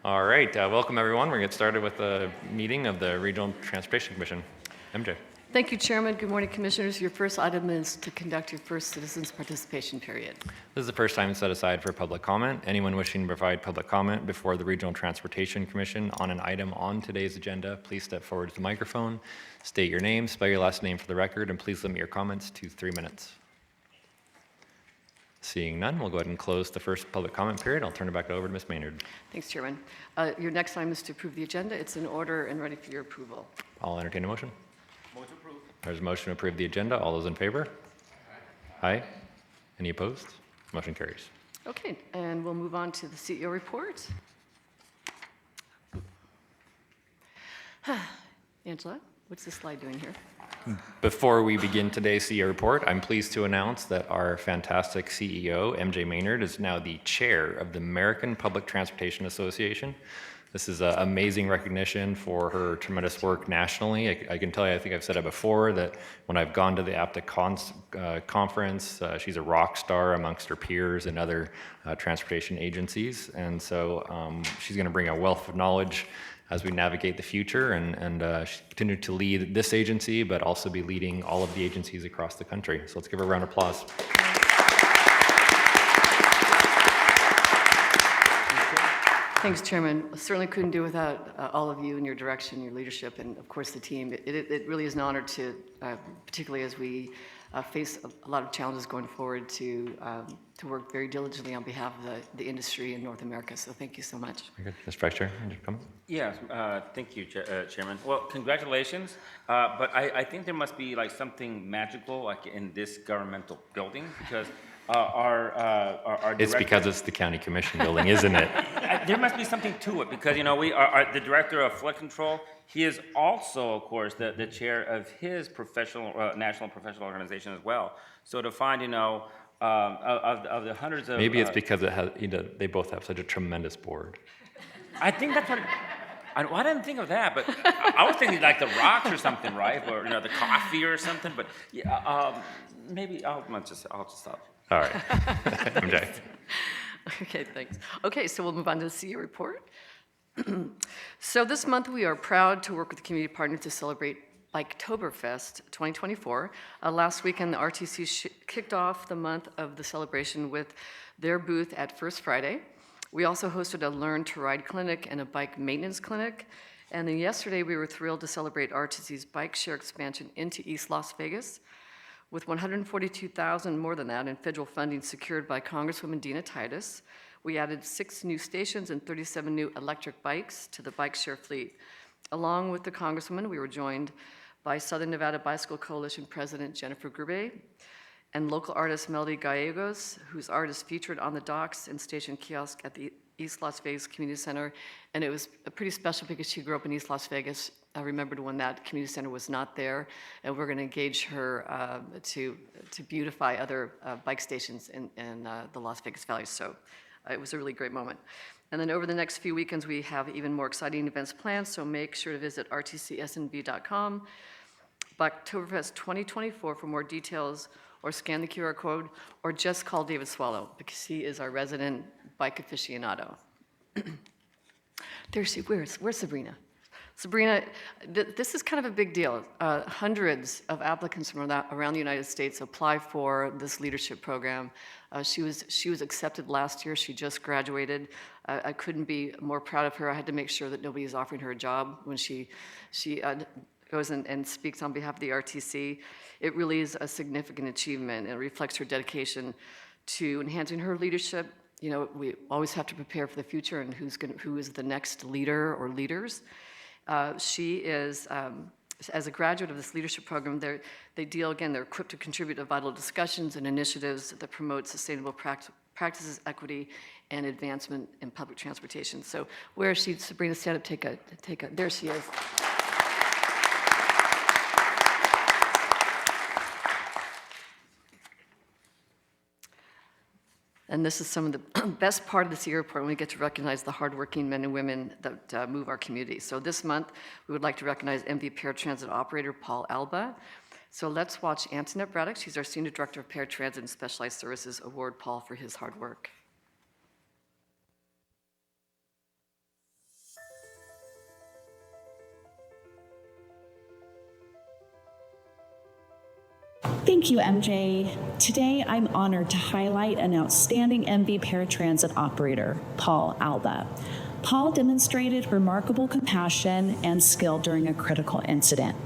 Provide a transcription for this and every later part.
All right, welcome everyone. We're going to get started with the meeting of the Regional Transportation Commission. MJ. Thank you, Chairman. Good morning, Commissioners. Your first item is to conduct your first citizens participation period. This is the first time set aside for public comment. Anyone wishing to provide public comment before the Regional Transportation Commission on an item on today's agenda, please step forward to the microphone, state your name, spell your last name for the record, and please limit your comments to 3 minutes. Seeing none, we'll go ahead and close the first public comment period. I'll turn it back over to Ms. Maynard. Thanks, Chairman. Your next item is to approve the agenda. It's in order and ready for your approval. I'll entertain a motion. Motion approved. There's a motion to approve the agenda. All those in favor? Aye. Any opposed? Motion carries. Okay, and we'll move on to the CEO report. Angela, what's this slide doing here? Before we begin today's CEO report, I'm pleased to announce that our fantastic CEO, MJ Maynard, is now the chair of the American Public Transportation Association. This is an amazing recognition for her tremendous work nationally. I can tell you, I think I've said it before, that when I've gone to the APTA conference, she's a rock star amongst her peers and other transportation agencies. And so she's going to bring a wealth of knowledge as we navigate the future and continue to lead this agency, but also be leading all of the agencies across the country. So let's give her a round of applause. Thanks, Chairman. Certainly couldn't do without all of you and your direction, your leadership, and of course the team. It really is an honor to, particularly as we face a lot of challenges going forward, to work very diligently on behalf of the industry in North America. So thank you so much. Very good. Mr. Vice Chair, would you come? Yes, thank you, Chairman. Well, congratulations. But I think there must be like something magical like in this governmental building because our It's because it's the county commission building, isn't it? there must be something to it because, you know, we are the director of flood control. He is also, of course, the chair of his professional, national professional organization as well. So to find, you know, of the hundreds of... Maybe it's because it has, they both have such a tremendous board. I think that's what... I didn't think of that, but I was thinking like the rocks or something, right? Or, you know, the coffee or something, but yeah, maybe I'll just stop. All right. MJ. Okay, thanks. Okay, so we'll move on to the CEO report. So this month we are proud to work with the community partners to celebrate Biketoberfest 2024. Last weekend, the RTC kicked off the month of the celebration with their booth at First Friday. We also hosted a Learn to Ride clinic and a bike maintenance clinic. And then yesterday, we were thrilled to celebrate RTC's bike share expansion into East Las Vegas. With $142,000 more than that in federal funding secured by Congresswoman Dina Titus, we added 6 new stations and 37 new electric bikes to the bike share fleet. Along with the Congresswoman, we were joined by Southern Nevada Bicycle Coalition President Jennifer Grube and local artist Melody Gallegos, whose art is featured on the docks and station kiosk at the East Las Vegas Community Center. And it was pretty special because she grew up in East Las Vegas. I remembered when that community center was not there, and we're going to engage her to beautify other bike stations in the Las Vegas Valley. So it was a really great moment. And then over the next few weekends, we have even more exciting events planned, so make sure to visit rtcsnb.com, Biketoberfest 2024 for more details, or scan the QR code, or just call David Swallow, because he is our resident bike aficionado. Where's Sabrina? Sabrina, this is kind of a big deal. Hundreds of applicants from around the United States apply for this leadership program. She was accepted last year. She just graduated. I couldn't be more proud of her. I had to make sure that nobody is offering her a job when she goes and speaks on behalf of the RTC. It really is a significant achievement, and it reflects her dedication to enhancing her leadership. You know, we always have to prepare for the future and who is the next leader or leaders. She is, as a graduate of this leadership program, they're equipped to contribute to vital discussions and initiatives that promote sustainable practices, equity, and advancement in public transportation. So where is she? Sabrina, stand up, take a, there she is. And this is some of the best part of this year report when we get to recognize the hardworking men and women that move our community. So this month, we would like to recognize MV Paratransit Operator Paul Alba. So let's watch Antoinette Braddock. She's our Senior Director of Paratransit and Specialized Services. Award Paul for his hard work. Thank you, MJ. Today, I'm honored to highlight an outstanding MV paratransit operator, Paul Alba. Paul demonstrated remarkable compassion and skill during a critical incident.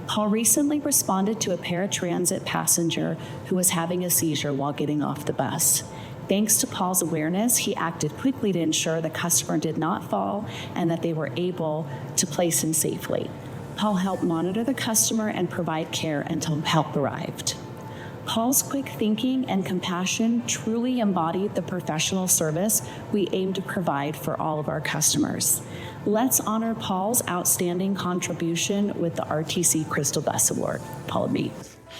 Paul recently responded to a paratransit passenger who was having a seizure while getting off the bus. Thanks to Paul's awareness, he acted quickly to ensure the customer did not fall and that they were able to place him safely. Paul helped monitor the customer and provide care until help arrived. Paul's quick thinking and compassion truly embodied the professional service we aim to provide for all of our customers. Let's honor Paul's outstanding contribution with the RTC Crystal Bus Award. Paul B.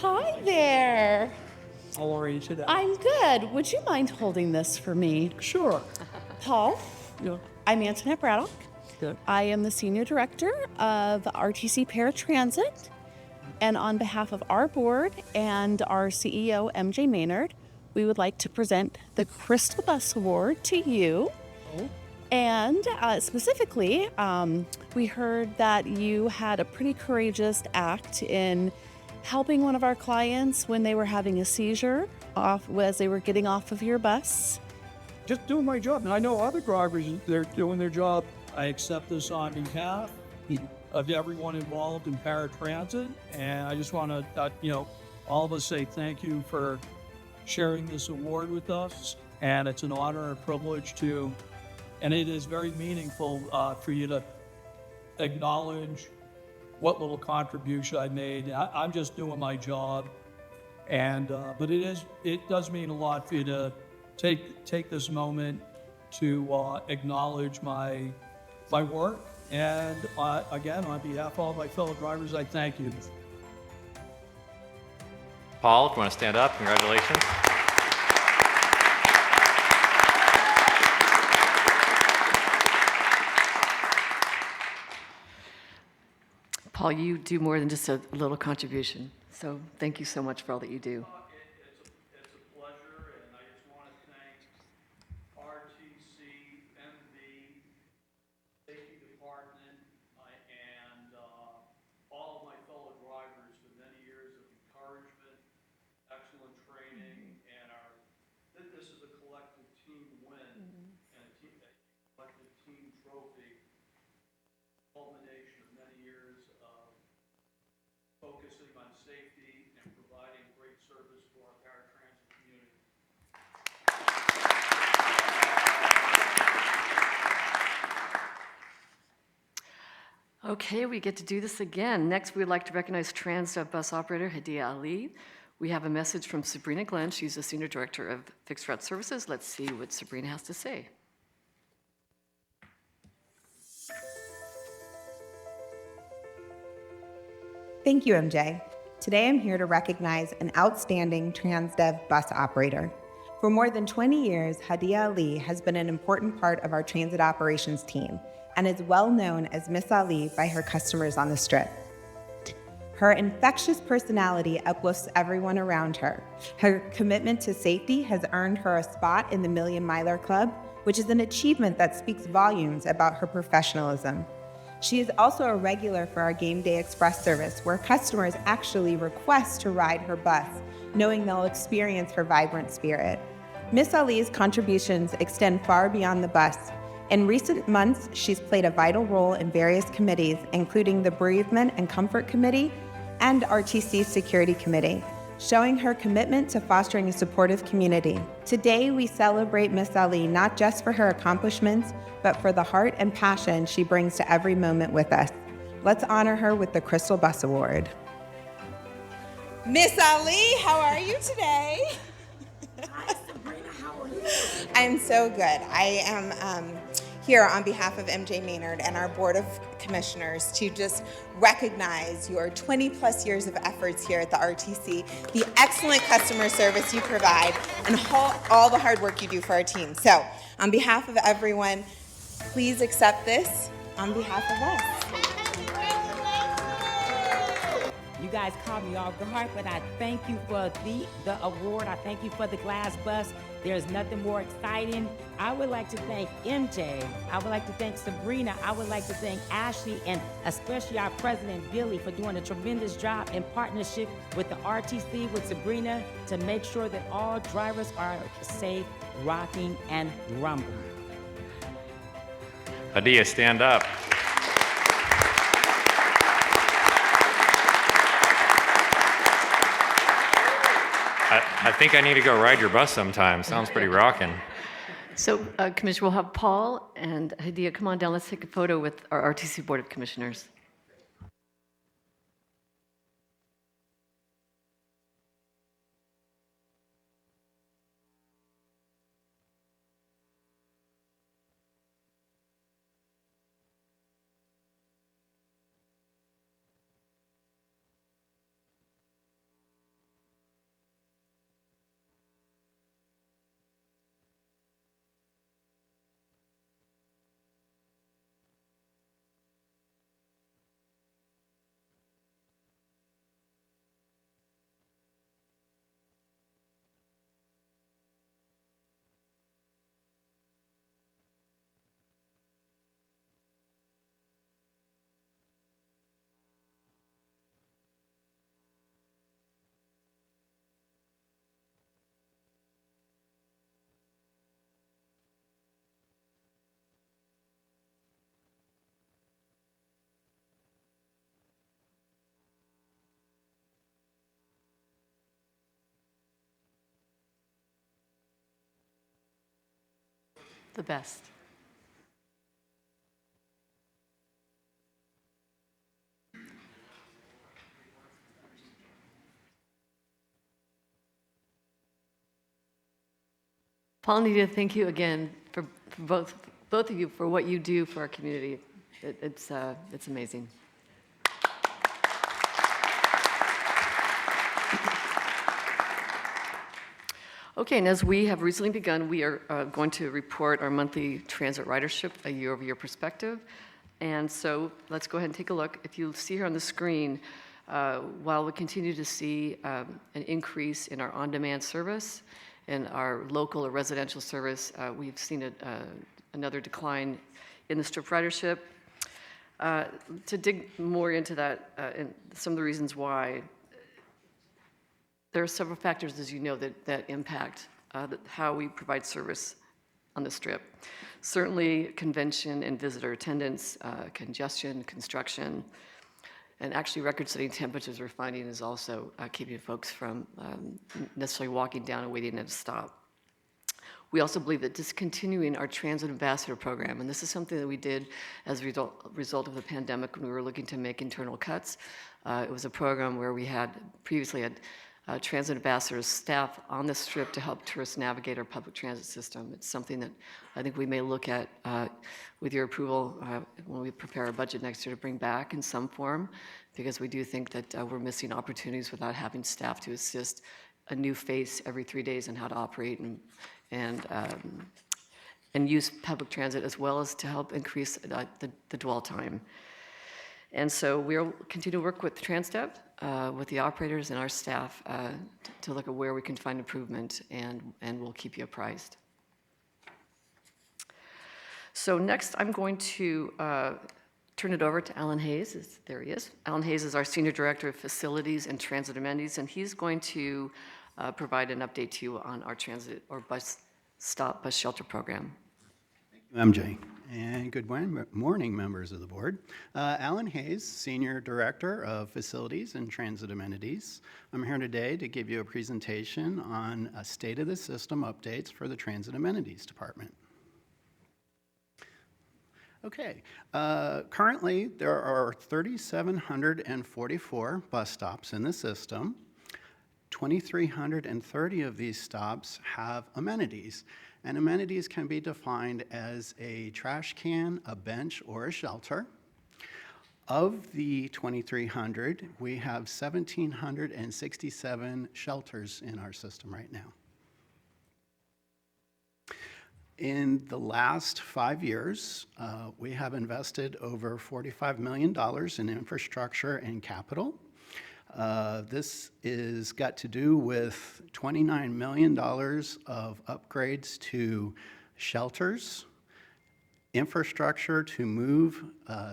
Hi there. How are you today? I'm good. Would you mind holding this for me? Sure. Paul, Yeah. I'm Antoinette Braddock. Good. I am the Senior Director of RTC Paratransit. And on behalf of our board and our CEO, MJ Maynard, we would like to present the Crystal Bus Award to you. Oh. And specifically, we heard that you had a pretty courageous act in helping one of our clients when they were having a seizure as they were getting off of your bus. Just doing my job. And I know other drivers, they're doing their job. I accept this on behalf of everyone involved in paratransit. And I just want to, all of us say thank you for sharing this award with us. And it's an honor and a privilege and it is very meaningful for you to acknowledge what little contribution I made. I'm just doing my job. And, but it does mean a lot for you to take this moment to acknowledge my work. And again, on behalf of all my fellow drivers, I thank you. Paul, if you want to stand up, congratulations. Paul, you do more than just a little contribution. So thank you so much for all that you do. It's a pleasure, and I just want to thank RTC, MV, Safety Department, and all of my fellow drivers for many years of encouragement, excellent training, and this is a collective team win and a collective team trophy, culmination of many years of focusing on safety and providing great service to our paratransit community. Okay, we get to do this again. Next, we would like to recognize Transdev bus operator Hadia Ali. We have a message from Sabrina Glenn. She's the Senior Director of Fixed Route Services. Let's see what Sabrina has to say. Thank you, MJ. Today I'm here to recognize an outstanding Transdev bus operator. For more than 20 years, Hadia Ali has been an important part of our transit operations team and is well known as Miss Ali by her customers on the Strip. Her infectious personality uplifts everyone around her. Her commitment to safety has earned her a spot in the Million Miler Club, which is an achievement that speaks volumes about her professionalism. She is also a regular for our Game Day Express service, where customers actually request to ride her bus, knowing they'll experience her vibrant spirit. Miss Ali's contributions extend far beyond the bus. In recent months, she's played a vital role in various committees, including the Bereavement and Comfort Committee and RTC Security Committee, showing her commitment to fostering a supportive community. Today, we celebrate Miss Ali not just for her accomplishments, but for the heart and passion she brings to every moment with us. Let's honor her with the Crystal Bus Award. Miss Ali, how are you today? Hi, Sabrina, how are you? I'm so good. I am here on behalf of MJ Maynard and our Board of Commissioners to just recognize your 20 plus years of efforts here at the RTC, the excellent customer service you provide, and all the hard work you do for our team. So, on behalf of everyone, please accept this on behalf of us. You guys caught me off guard, but I thank you for the award. I thank you for the glass bus. There's nothing more exciting. I would like to thank MJ. I would like to thank Sabrina. I would like to thank Ashley, and especially our president, Billy, for doing a tremendous job in partnership with the RTC, with Sabrina, to make sure that all drivers are safe, rocking, and rumbling. Hadia, stand up. I think I need to go ride your bus sometime. Sounds pretty rocking. So, Commissioner, we'll have Paul and Hadia come on down. Let's take a photo with our RTC Board of Commissioners. The best. Paul, I need to thank you again for both of you for what you do for our community. It's amazing. Okay, and as we have recently begun, we are going to report our monthly transit ridership, a year-over-year perspective. And so let's go ahead and take a look. If you see here on the screen, while we continue to see an increase in our on-demand service and our local or residential service, we've seen another decline in the strip ridership. To dig more into that and some of the reasons why, there are several factors, as you know, that impact how we provide service on the Strip. Certainly, convention and visitor attendance, congestion, construction, and actually record-setting temperatures we're finding is also keeping folks from necessarily walking down and waiting at a stop. We also believe that discontinuing our Transit Ambassador program, and this is something that we did as a result of the pandemic when we were looking to make internal cuts. It was a program where we had previously had transit ambassadors staff on the Strip to help tourists navigate our public transit system. It's something that I think we may look at with your approval when we prepare our budget next year to bring back in some form, because we do think that we're missing opportunities without having staff to assist a new face every 3 days on how to operate and use public transit, as well as to help increase the dwell time. And so we'll continue to work with TransDev, with the operators and our staff to look at where we can find improvement, and we'll keep you apprised. So next, I'm going to turn it over to Alan Hayes. There he is. Alan Hayes is our Senior Director of Facilities and Transit Amenities, and he's going to provide an update to you on our transit or bus shelter program. MJ, and good morning, members of the board. Alan Hayes, Senior Director of Facilities and Transit Amenities. I'm here today to give you a presentation on a state of the system updates for the Transit Amenities Department. Okay, currently there are 3,744 bus stops in the system. 2,330 of these stops have amenities. And amenities can be defined as a trash can, a bench, or a shelter. Of the 2,300, we have 1,767 shelters in our system right now. In the last 5 years, we have invested over $45 million in infrastructure and capital. This is got to do with $29 million of upgrades to shelters, infrastructure to move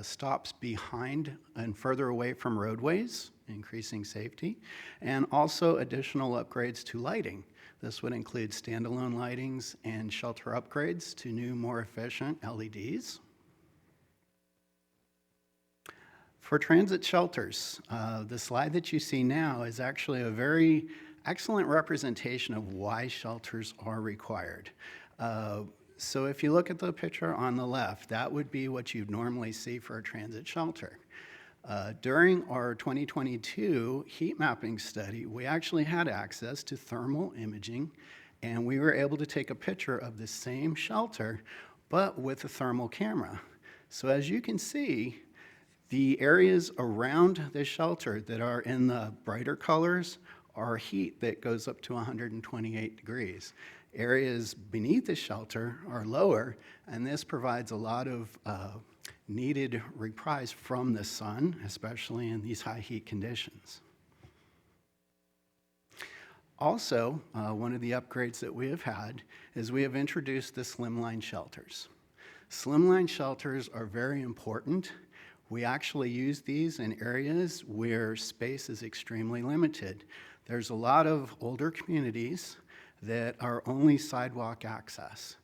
stops behind and further away from roadways, increasing safety, and also additional upgrades to lighting. This would include standalone lightings and shelter upgrades to new, more efficient LEDs. For transit shelters, the slide that you see now is actually a very excellent representation of why shelters are required. So if you look at the picture on the left, that would be what you'd normally see for a transit shelter. During our 2022 heat mapping study, we actually had access to thermal imaging, and we were able to take a picture of the same shelter, but with a thermal camera. So as you can see, the areas around the shelter that are in the brighter colors are heat that goes up to 128 degrees. Areas beneath the shelter are lower, and this provides a lot of needed reprise from the sun, especially in these high heat conditions. Also, one of the upgrades that we have had is we have introduced the slimline shelters. Slimline shelters are very important. We actually use these in areas where space is extremely limited. There's a lot of older communities that are only sidewalk access.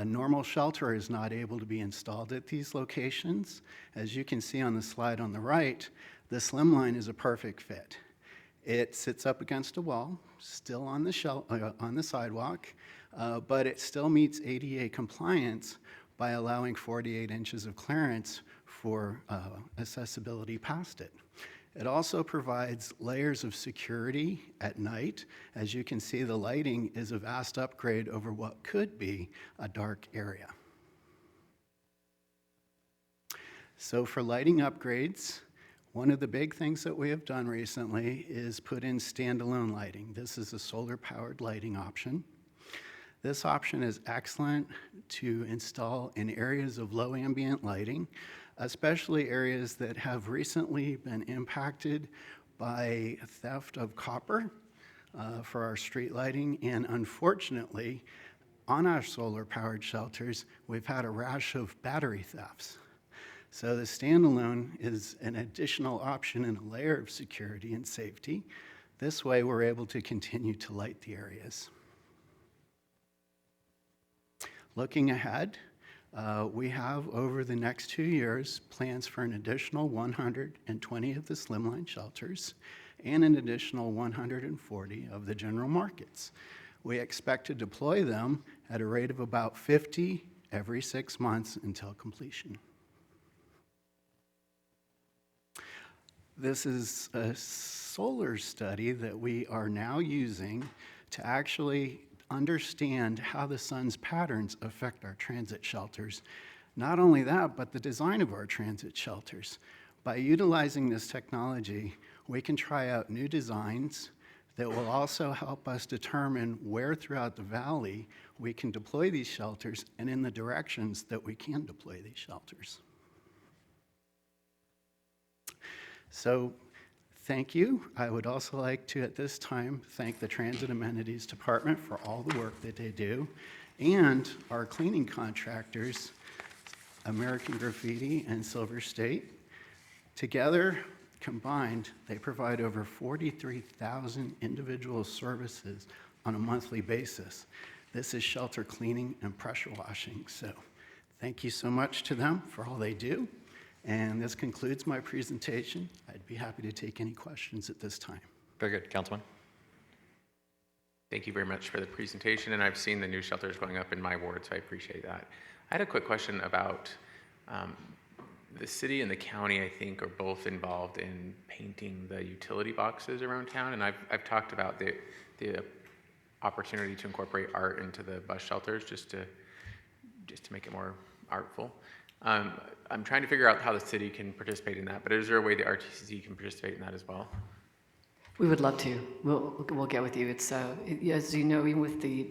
Normal shelter is not able to be installed at these locations. As you can see on the slide on the right, the slimline is a perfect fit. It sits up against a wall, still on the sidewalk, but it still meets ADA compliance by allowing 48 inches of clearance for accessibility past it. It also provides layers of security at night. As you can see, the lighting is a vast upgrade over what could be a dark area. So for lighting upgrades, one of the big things that we have done recently is put in standalone lighting. This is a solar-powered lighting option. This option is excellent to install in areas of low ambient lighting, especially areas that have recently been impacted by theft of copper for our street lighting. And unfortunately, on our solar-powered shelters, we've had a rash of battery thefts. So the standalone is an additional option and a layer of security and safety. This way, we're able to continue to light the areas. Looking ahead, we have, over the next 2 years, plans for an additional 120 of the slimline shelters and an additional 140 of the general markets. We expect to deploy them at a rate of about 50 every 6 months until completion. This is a solar study that we are now using to actually understand how the sun's patterns affect our transit shelters. Not only that, but the design of our transit shelters. By utilizing this technology, we can try out new designs that will also help us determine where throughout the valley we can deploy these shelters and in the directions that we can deploy these shelters. So, thank you. I would also like to, at this time, thank the Transit Amenities Department for all the work that they do, and our cleaning contractors, American Graffiti and Silver State. Together, combined, they provide over 43,000 individual services on a monthly basis. This is shelter cleaning and pressure washing. So, thank you so much to them for all they do. And this concludes my presentation. I'd be happy to take any questions at this time. Very good. Councilman? Thank you very much for the presentation, and I've seen the new shelters going up in my ward, so I appreciate that. I had a quick question about the city and the county, I think, are both involved in painting the utility boxes around town, and I've talked about the opportunity to incorporate art into the bus shelters just to make it more artful. I'm trying to figure out how the city can participate in that, but is there a way the RTC can participate in that as well? We would love to. We'll get with you. It's as you know, even with the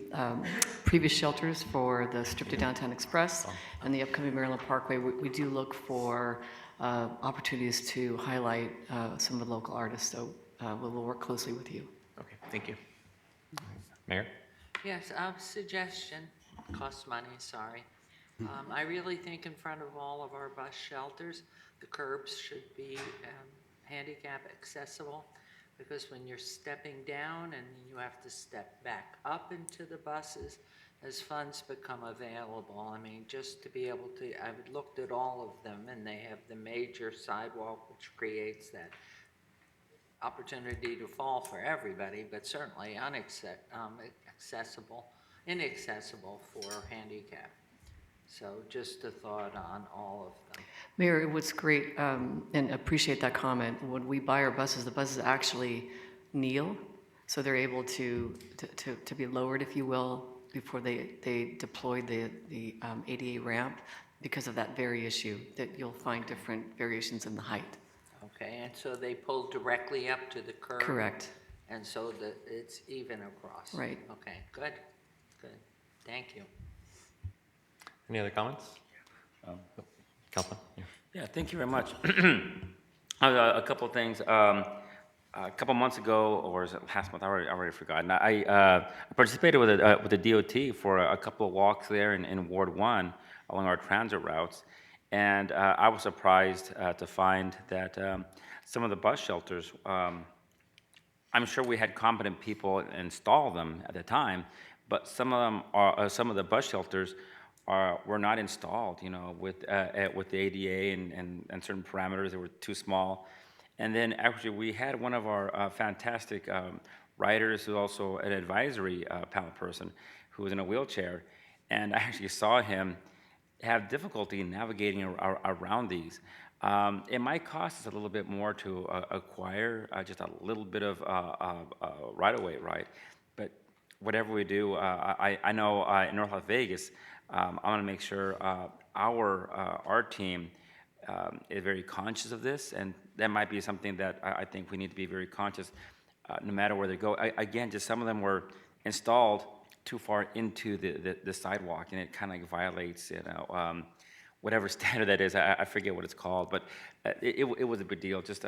previous shelters for the Strip to Downtown Express and the upcoming Maryland Parkway, we do look for opportunities to highlight some of the local artists. So we'll work closely with you. Okay, thank you. Mayor? Yes, suggestion, costs money, sorry. I really think in front of all of our bus shelters, the curbs should be handicap accessible, because when you're stepping down and then you have to step back up into the buses, as funds become available, I mean, just to be able to, I've looked at all of them, and they have the major sidewalk, which creates that opportunity to fall for everybody, but certainly inaccessible for handicap. So just a thought on all of them. Mayor, what's great, and appreciate that comment, when we buy our buses, the buses actually kneel, so they're able to be lowered, if you will, before they deploy the ADA ramp, because of that very issue, that you'll find different variations in the height. Okay, and so they pull directly up to the curb? Correct. And so that it's even across? Right. Okay, good, good. Thank you. Any other comments? Councilman? Yeah. Yeah, thank you very much. A couple of things. A couple months ago, or was it last month? I already forgotten. I participated with the DOT for a couple of walks there in Ward 1 along our transit routes, and I was surprised to find that some of the bus shelters, I'm sure we had competent people install them at the time, but some of the bus shelters were not installed, you know, with the ADA and certain parameters that were too small. And then actually we had one of our fantastic writers, who's also an advisory panel person, who was in a wheelchair, and I actually saw him have difficulty navigating around these. It might cost us a little bit more to acquire just a little bit of right-of-way, right? But whatever we do, I know in North Las Vegas, I want to make sure our team is very conscious of this, and that might be something that I think we need to be very conscious, no matter where they go. Again, just some of them were installed too far into the sidewalk, and it kind of like violates, you know, whatever standard that is. I forget what it's called, but it was a big deal. Just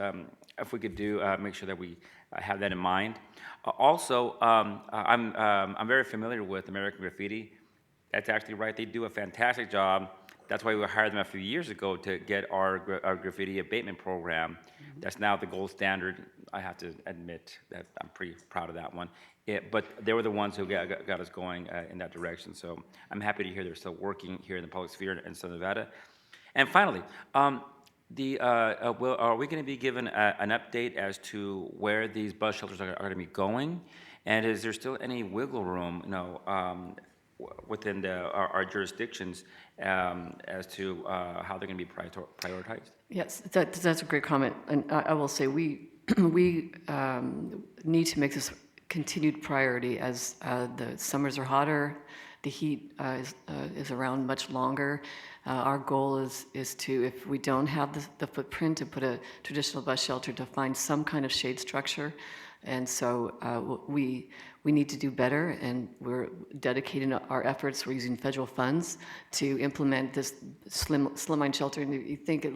if we could make sure that we have that in mind. Also, I'm very familiar with American Graffiti. That's actually right. They do a fantastic job. That's why we hired them a few years ago to get our graffiti abatement program. That's now the gold standard. I have to admit that I'm pretty proud of that one. But they were the ones who got us going in that direction. So I'm happy to hear they're still working here in the public sphere in Southern Nevada. And finally, are we going to be given an update as to where these bus shelters are going to be going? And is there still any wiggle room, you know, within our jurisdictions as to how they're going to be prioritized? Yes, that's a great comment, and I will say we need to make this continued priority as the summers are hotter, the heat is around much longer. Our goal is to, if we don't have the footprint to put a traditional bus shelter, to find some kind of shade structure. And so we need to do better, and we're dedicating our efforts. We're using federal funds to implement this slimline shelter. And you think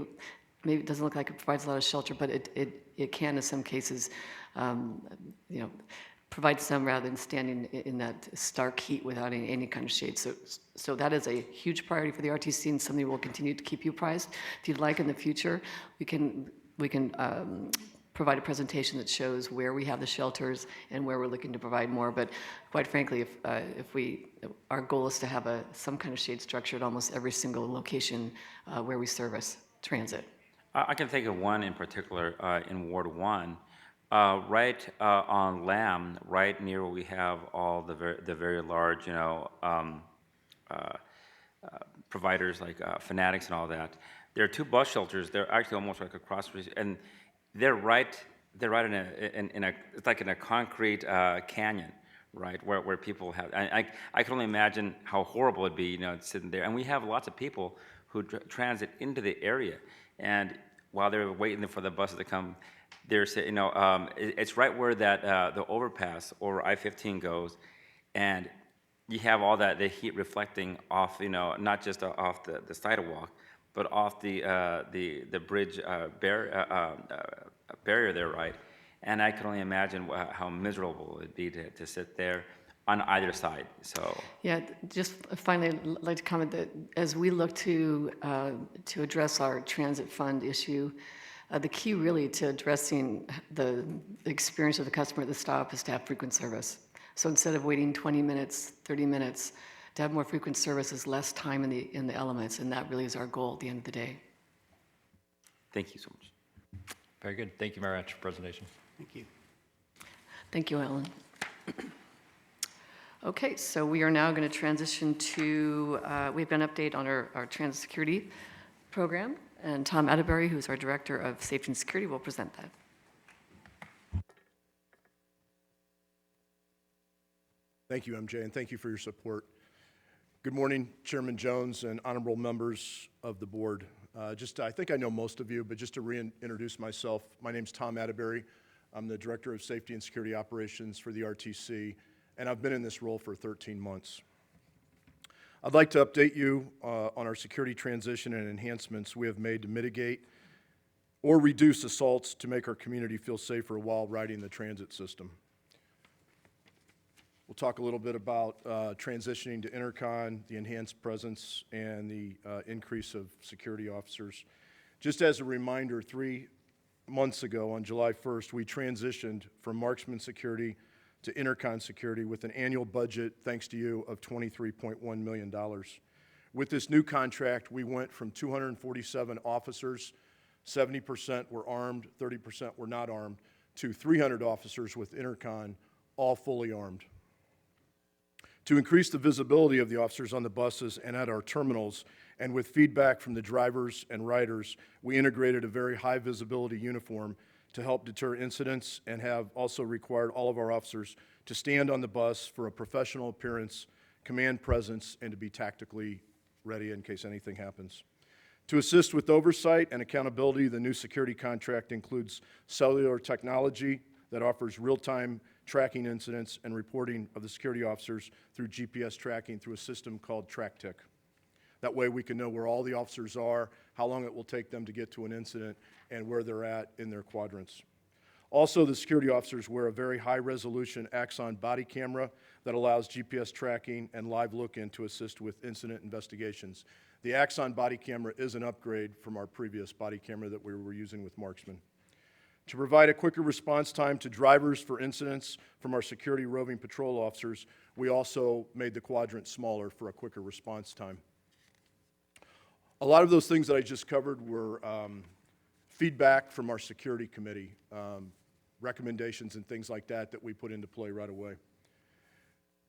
maybe it doesn't look like it provides a lot of shelter, but it can in some cases, you know, provide some rather than standing in that stark heat without any kind of shade. So that is a huge priority for the RTC, and something we'll continue to keep you apprised. If you'd like in the future, we can provide a presentation that shows where we have the shelters and where we're looking to provide more. But quite frankly, our goal is to have some kind of shade structure at almost every single location where we service transit. I can think of one in particular in Ward 1, right on Lamb, right near where we have all the very large, you know, providers like Fanatics and all that. There are two bus shelters. They're actually almost like across, and they're right in a it's like in a concrete canyon, right, where people have. I can only imagine how horrible it'd be, you know, sitting there. And we have lots of people who transit into the area, and while they're waiting for the buses to come, they're saying, you know, it's right where that the overpass over I-15 goes, and you have all the heat reflecting off, you know, not just off the sidewalk, but off the bridge barrier there, right? and I can only imagine how miserable it'd be to sit there on either side, so. Yeah, just finally, I'd like to comment that as we look to address our transit fund issue, the key really to addressing the experience of the customer at the stop is to have frequent service. So instead of waiting 20 minutes, 30 minutes, to have more frequent service is less time in the elements, and that really is our goal at the end of the day. Thank you so much. Very good. Thank you very much for the presentation. Thank you. Thank you, Alan. Okay, so we are now going to transition to, we have an update on our transit security program, and Tom Atterbury, who's our Director of Safety and Security, will present that. Thank you, MJ, and thank you for your support. Good morning, Chairman Jones and honorable members of the board. I think I know most of you, but just to reintroduce myself, my name's Tom Atterbury. I'm the Director of Safety and Security Operations for the RTC, and I've been in this role for 13 months. I'd like to update you on our security transition and enhancements we have made to mitigate or reduce assaults to make our community feel safer while riding the transit system. We'll talk a little bit about transitioning to intercon, the enhanced presence, and the increase of security officers. Just as a reminder, 3 months ago on July 1st, we transitioned from marksman security to intercon security with an annual budget, thanks to you, of $23.1 million. With this new contract, we went from 247 officers, 70% were armed, 30% were not armed, to 300 officers with intercon, all fully armed. To increase the visibility of the officers on the buses and at our terminals, and with feedback from the drivers and riders, we integrated a very high visibility uniform to help deter incidents, and have also required all of our officers to stand on the bus for a professional appearance, command presence, and to be tactically ready in case anything happens. To assist with oversight and accountability, the new security contract includes cellular technology that offers real-time tracking incidents and reporting of the security officers through GPS tracking through a system called TrackTick. That way we can know where all the officers are, how long it will take them to get to an incident, and where they're at in their quadrants. Also, the security officers wear a very high-resolution Axon body camera that allows GPS tracking and live look-in to assist with incident investigations. The Axon body camera is an upgrade from our previous body camera that we were using with Marksman. To provide a quicker response time to drivers for incidents from our security roving patrol officers, we also made the quadrant smaller for a quicker response time. A lot of those things that I just covered were feedback from our security committee, recommendations and things like that that we put into play right away.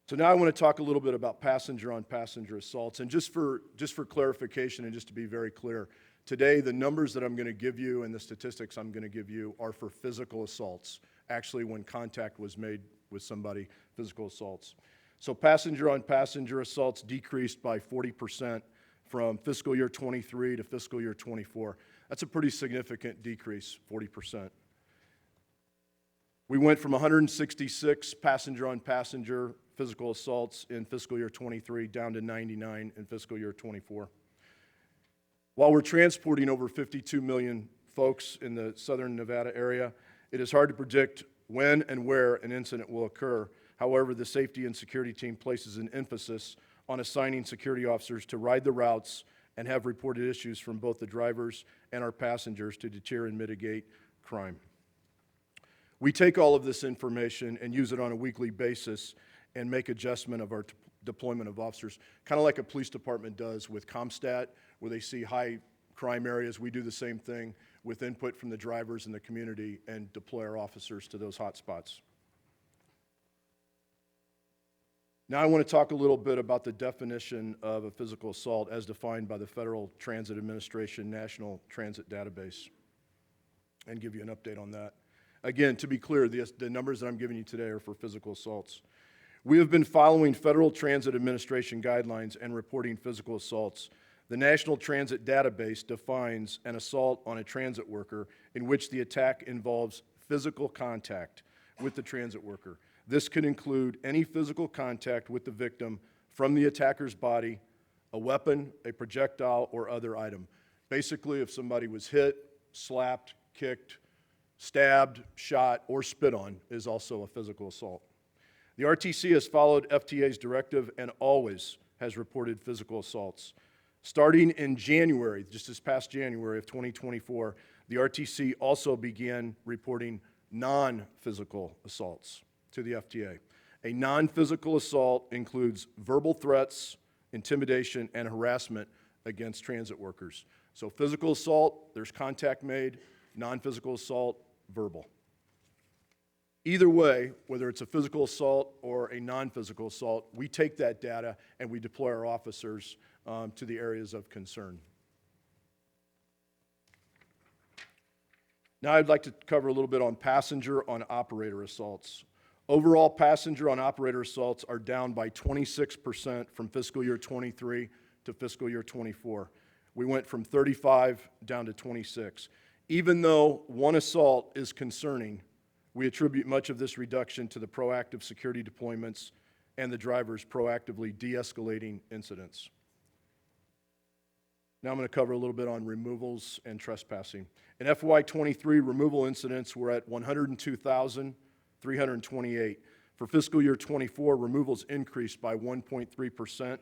So now I want to talk a little bit about passenger-on-passenger assaults. And just for clarification and just to be very clear, today the numbers that I'm going to give you and the statistics I'm going to give you are for physical assaults, actually when contact was made with somebody, physical assaults. So passenger-on-passenger assaults decreased by 40% from fiscal year 23 to fiscal year 24. That's a pretty significant decrease, 40%. We went from 166 passenger-on-passenger physical assaults in fiscal year 23 down to 99 in fiscal year 24. While we're transporting over 52 million folks in the southern Nevada area, it is hard to predict when and where an incident will occur. However, the safety and security team places an emphasis on assigning security officers to ride the routes and have reported issues from both the drivers and our passengers to deter and mitigate crime. We take all of this information and use it on a weekly basis and make adjustment of our deployment of officers, kind of like a police department does with CompStat, where they see high crime areas. We do the same thing with input from the drivers and the community and deploy our officers to those hot spots. Now I want to talk a little bit about the definition of a physical assault as defined by the Federal Transit Administration National Transit Database and give you an update on that. Again, to be clear, the numbers that I'm giving you today are for physical assaults. We have been following Federal Transit Administration guidelines and reporting physical assaults. The National Transit Database defines an assault on a transit worker in which the attack involves physical contact with the transit worker. This could include any physical contact with the victim from the attacker's body, a weapon, a projectile, or other item. Basically, if somebody was hit, slapped, kicked, stabbed, shot, or spit on is also a physical assault. The RTC has followed FTA's directive and always has reported physical assaults. Starting in January, just this past January of 2024, the RTC also began reporting non-physical assaults to the FTA. A non-physical assault includes verbal threats, intimidation, and harassment against transit workers. So physical assault, there's contact made. Non-physical assault, verbal. Either way, whether it's a physical assault or a non-physical assault, we take that data and we deploy our officers to the areas of concern. Now I'd like to cover a little bit on passenger on operator assaults. Overall, passenger on operator assaults are down by 26% from fiscal year 23 to fiscal year 24. We went from 35 down to 26. Even though one assault is concerning, we attribute much of this reduction to the proactive security deployments and the drivers proactively de-escalating incidents. Now I'm going to cover a little bit on removals and trespassing. In FY23, removal incidents were at 102,328. For fiscal year 24, removals increased by 1.3%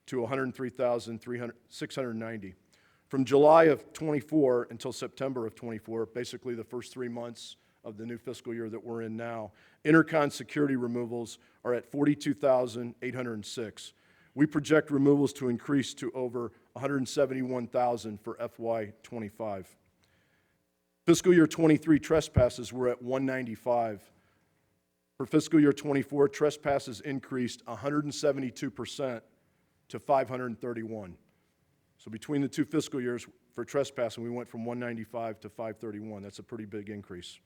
to 103,690. From July of 24 until September of 24, basically the first 3 months of the new fiscal year that we're in now, intercon security removals are at 42,806. We project removals to increase to over 171,000 for FY25. Fiscal year 23 trespasses were at 195. For fiscal year 24, trespasses increased 172% to 531. So between the two fiscal years for trespassing, we went from 195 to 531. That's a pretty big increase.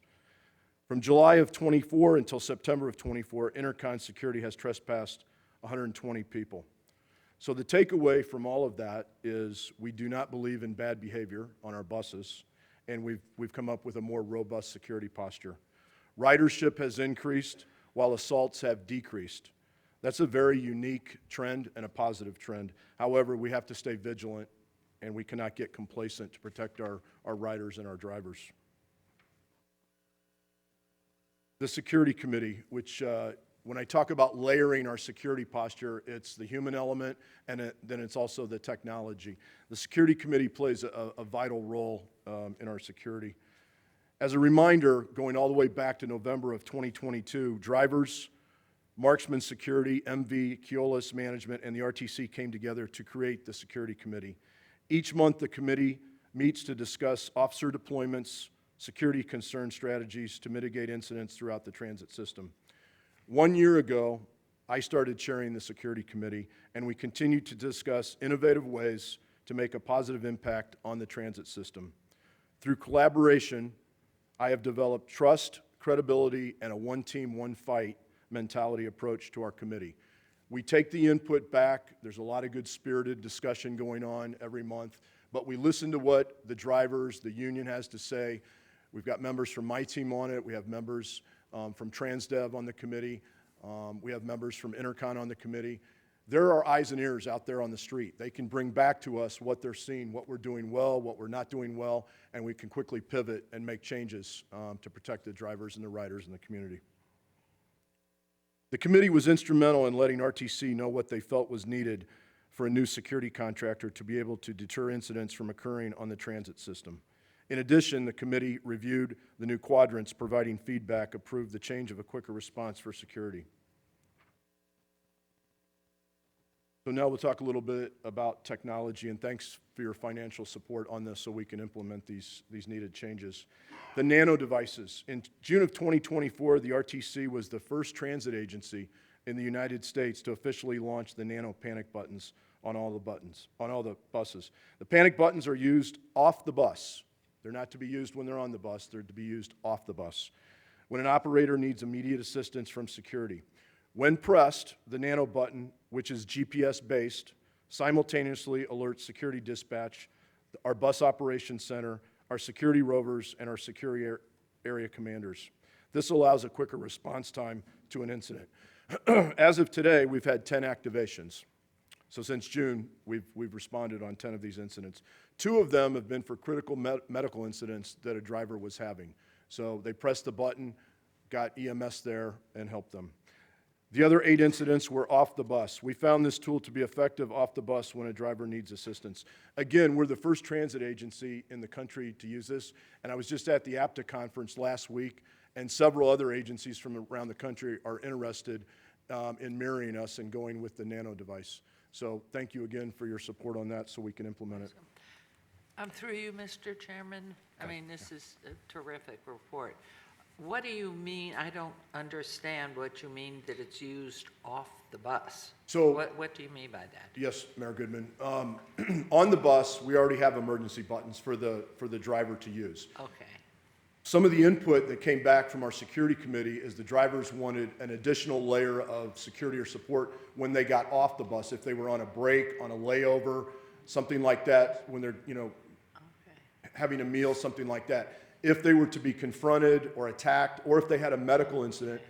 From July of 24 until September of 24, intercon security has trespassed 120 people. So the takeaway from all of that is we do not believe in bad behavior on our buses, and we've come up with a more robust security posture. Ridership has increased while assaults have decreased. That's a very unique trend and a positive trend. However, we have to stay vigilant, and we cannot get complacent to protect our riders and our drivers. The Security Committee, which when I talk about layering our security posture, it's the human element, and then it's also the technology. The Security Committee plays a vital role in our security. As a reminder, going all the way back to November of 2022, drivers, Marksman Security, MV, Keolis Management, and the RTC came together to create the Security Committee. Each month, the committee meets to discuss officer deployments, security concern strategies to mitigate incidents throughout the transit system. 1 year ago, I started chairing the Security Committee, and we continue to discuss innovative ways to make a positive impact on the transit system. Through collaboration, I have developed trust, credibility, and a one team, one fight mentality approach to our committee. We take the input back. There's a lot of good spirited discussion going on every month, but we listen to what the drivers, the union has to say. We've got members from my team on it. We have members from TransDev on the committee. We have members from Intercon on the committee. There are eyes and ears out there on the street. They can bring back to us what they're seeing, what we're doing well, what we're not doing well, and we can quickly pivot and make changes to protect the drivers and the riders in the community. The committee was instrumental in letting RTC know what they felt was needed for a new security contractor to be able to deter incidents from occurring on the transit system. In addition, the committee reviewed the new quadrants, providing feedback, approved the change of a quicker response for security. So now we'll talk a little bit about technology, and thanks for your financial support on this so we can implement these needed changes. The nano devices. In June of 2024, the RTC was the first transit agency in the United States to officially launch the nano panic buttons on all the buses. The panic buttons are used off the bus. They're not to be used when they're on the bus, they're to be used off the bus. When an operator needs immediate assistance from security. When pressed, the nano button, which is GPS-based, simultaneously alerts security dispatch, our bus operations center, our security rovers, and our security area commanders. This allows a quicker response time to an incident. As of today, we've had 10 activations. So since June, we've responded on 10 of these incidents. 2 of them have been for critical medical incidents that a driver was having. So they pressed the button, got EMS there, and helped them. The other 8 incidents were off the bus. We found this tool to be effective off the bus when a driver needs assistance. Again, we're the first transit agency in the country to use this, and I was just at the APTA conference last week, and several other agencies from around the country are interested in mirroring us and going with the nano device. So thank you again for your support on that so we can implement it. Through you, Mr. Chairman, I mean, this is a terrific report. What do you mean? I don't understand what you mean that it's used off the bus. So, what do you mean by that? Yes, Mayor Goodman. On the bus, we already have emergency buttons for the driver to use. Okay. Some of the input that came back from our security committee is the drivers wanted an additional layer of security or support when they got off the bus, if they were on a break, on a layover, something like that, when they're, having a meal, something like that. If they were to be confronted or attacked, or if they had a medical incident,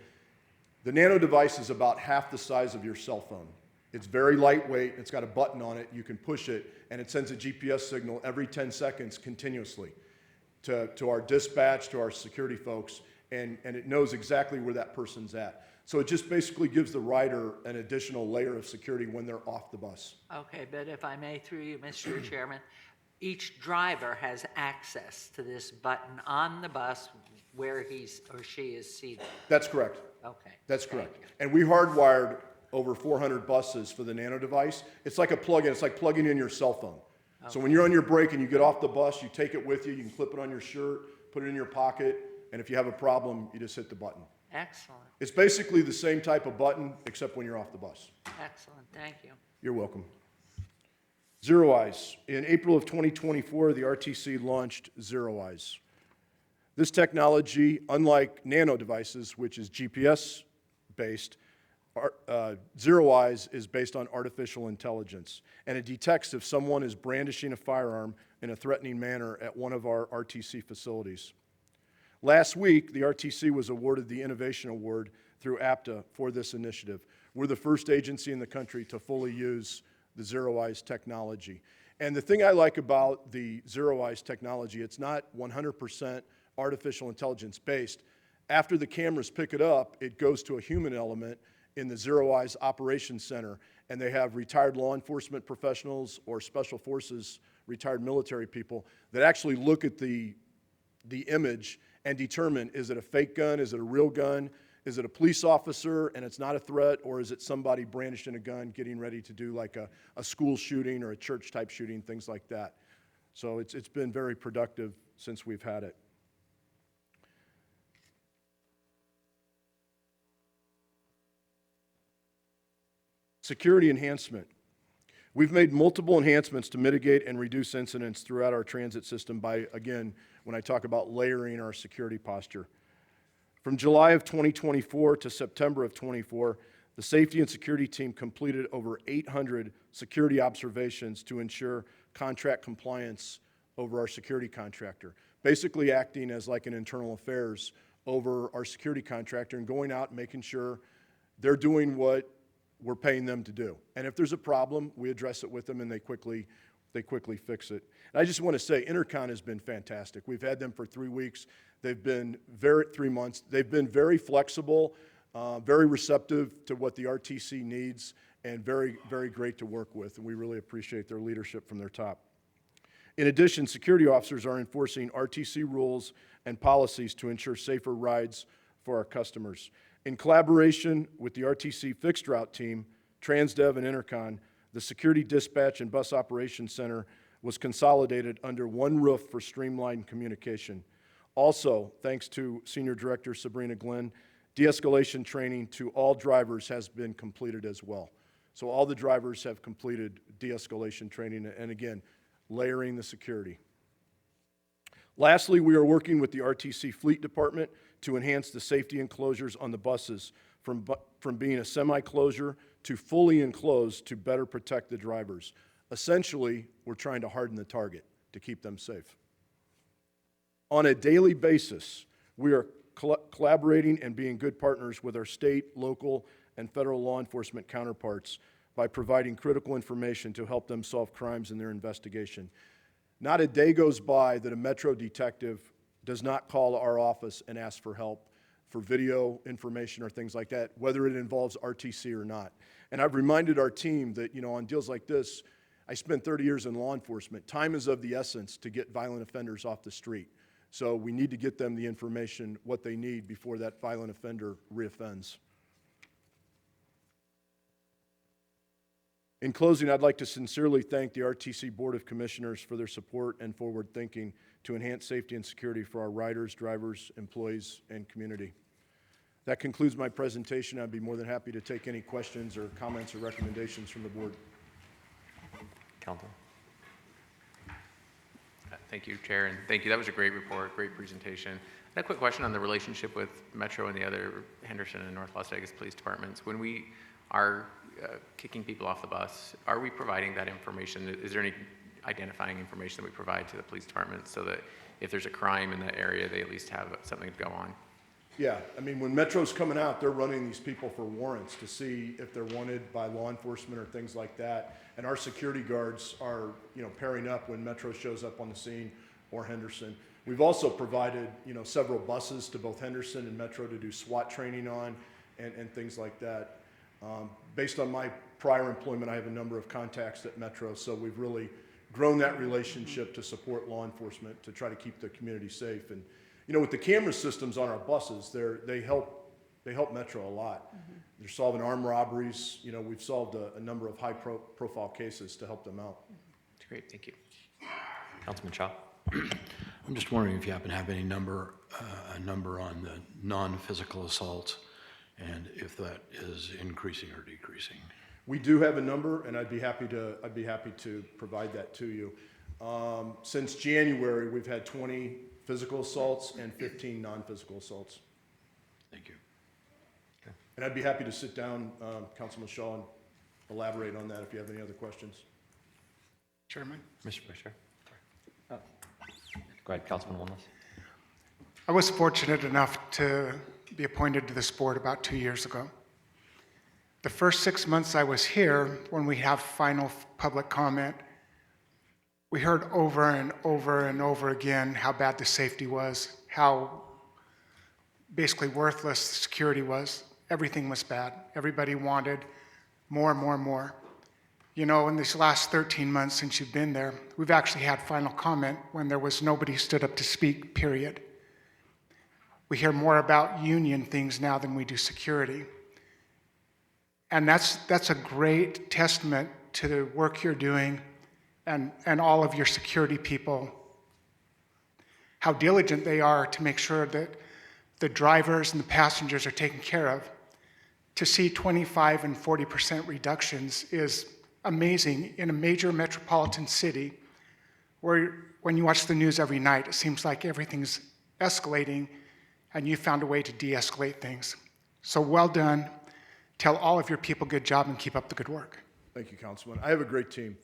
the nano device is about half the size of your cell phone. It's very lightweight, it's got a button on it, you can push it, and it sends a GPS signal every 10 seconds continuously to our dispatch, to our security folks, and it knows exactly where that person's at. So it just basically gives the rider an additional layer of security when they're off the bus. Okay, but if I may, through you, Mr. Chairman, each driver has access to this button on the bus where he or she is seated. That's correct. Okay. That's correct. And we hardwired over 400 buses for the nano device. It's like a plug-in. It's like plugging in your cell phone. Okay. So when you're on your break and you get off the bus, you take it with you. You can clip it on your shirt, put it in your pocket, and if you have a problem, you just hit the button. Excellent. It's basically the same type of button, except when you're off the bus. Excellent. Thank you. You're welcome. Zero Eyes. In April of 2024, the RTC launched Zero Eyes. This technology, unlike nano devices, which is GPS-based, Zero Eyes is based on artificial intelligence, and it detects if someone is brandishing a firearm in a threatening manner at one of our RTC facilities. Last week, the RTC was awarded the Innovation Award through APTA for this initiative. We're the first agency in the country to fully use the Zero Eyes technology. And the thing I like about the Zero Eyes technology, it's not 100% artificial intelligence based. After the cameras pick it up, it goes to a human element in the Zero Eyes Operations Center, and they have retired law enforcement professionals or special forces, retired military people that actually look at the image and determine, is it a fake gun, is it a real gun, is it a police officer and it's not a threat, or is it somebody brandishing a gun getting ready to do like a school shooting or a church type shooting, things like that. So it's been very productive since we've had it. Security enhancement. We've made multiple enhancements to mitigate and reduce incidents throughout our transit system by, again, when I talk about layering our security posture. From July of 2024 to September of 24, the safety and security team completed over 800 security observations to ensure contract compliance over our security contractor, basically acting as like an internal affairs over our security contractor and going out and making sure they're doing what we're paying them to do. And if there's a problem, we address it with them and they quickly fix it. And I just want to say, Intercon has been fantastic. We've had them for 3 weeks. They've been 3 months. They've been very flexible, very receptive to what the RTC needs, and very, very great to work with. And we really appreciate their leadership from their top. In addition, security officers are enforcing RTC rules and policies to ensure safer rides for our customers. In collaboration with the RTC Fixed Route team, TransDev and Intercon, the Security Dispatch and Bus Operations Center was consolidated under one roof for streamlined communication. Also, thanks to Senior Director Sabrina Glenn, de-escalation training to all drivers has been completed as well. So all the drivers have completed de-escalation training, and again, layering the security. Lastly, we are working with the RTC Fleet Department to enhance the safety enclosures on the buses from being a semi-closure to fully enclosed to better protect the drivers. Essentially, we're trying to harden the target to keep them safe. On a daily basis, we are collaborating and being good partners with our state, local, and federal law enforcement counterparts by providing critical information to help them solve crimes in their investigation. Not a day goes by that a Metro detective does not call our office and ask for help for video information or things like that, whether it involves RTC or not. And I've reminded our team that, on deals like this, I spent 30 years in law enforcement. Time is of the essence to get violent offenders off the street. So we need to get them the information, what they need before that violent offender reoffends. In closing, I'd like to sincerely thank the RTC Board of Commissioners for their support and forward thinking to enhance safety and security for our riders, drivers, employees, and community. That concludes my presentation. I'd be more than happy to take any questions or comments or recommendations from the board. Council. Thank you, Chair, and thank you. That was a great report, great presentation. I had a quick question on the relationship with Metro and the other Henderson and North Las Vegas police departments. When we are kicking people off the bus, are we providing that information? Is there any identifying information that we provide to the police department so that if there's a crime in that area, they at least have something to go on? Yeah, I mean, when Metro's coming out, they're running these people for warrants to see if they're wanted by law enforcement or things like that. And our security guards are, pairing up when Metro shows up on the scene or Henderson. We've also provided, several buses to both Henderson and Metro to do SWAT training on and things like that. Based on my prior employment, I have a number of contacts at Metro, so we've really grown that relationship to support law enforcement to try to keep the community safe. And with the camera systems on our buses, they help Metro a lot. Mm-hmm. They're solving armed robberies. We've solved a number of high-profile cases to help them out. That's great. Thank you. Councilman Shaw. I'm just wondering if you happen to have any number, a number on the non-physical assaults, and if that is increasing or decreasing. We do have a number, and I'd be happy to provide that to you. Since January, we've had 20 physical assaults and 15 non-physical assaults. Thank you. Okay. And I'd be happy to sit down, Councilman Shaw, and elaborate on that if you have any other questions. Chairman? Mr. Fisher. Go ahead, Councilman Wallace. I was fortunate enough to be appointed to this board about 2 years ago. The first 6 months I was here, when we have final public comment, we heard over and over and over again how bad the safety was, how basically worthless the security was. Everything was bad. Everybody wanted more and more and more. In these last 13 months since you've been there, we've actually had final comment when there was nobody stood up to speak, period. We hear more about union things now than we do security. And that's a great testament to the work you're doing and all of your security people, how diligent they are to make sure that the drivers and the passengers are taken care of. To see 25 and 40% reductions is amazing in a major metropolitan city where when you watch the news every night, it seems like everything's escalating and you found a way to de-escalate things. So well done. Tell all of your people good job and keep up the good work. Thank you, Councilman. I have a great team.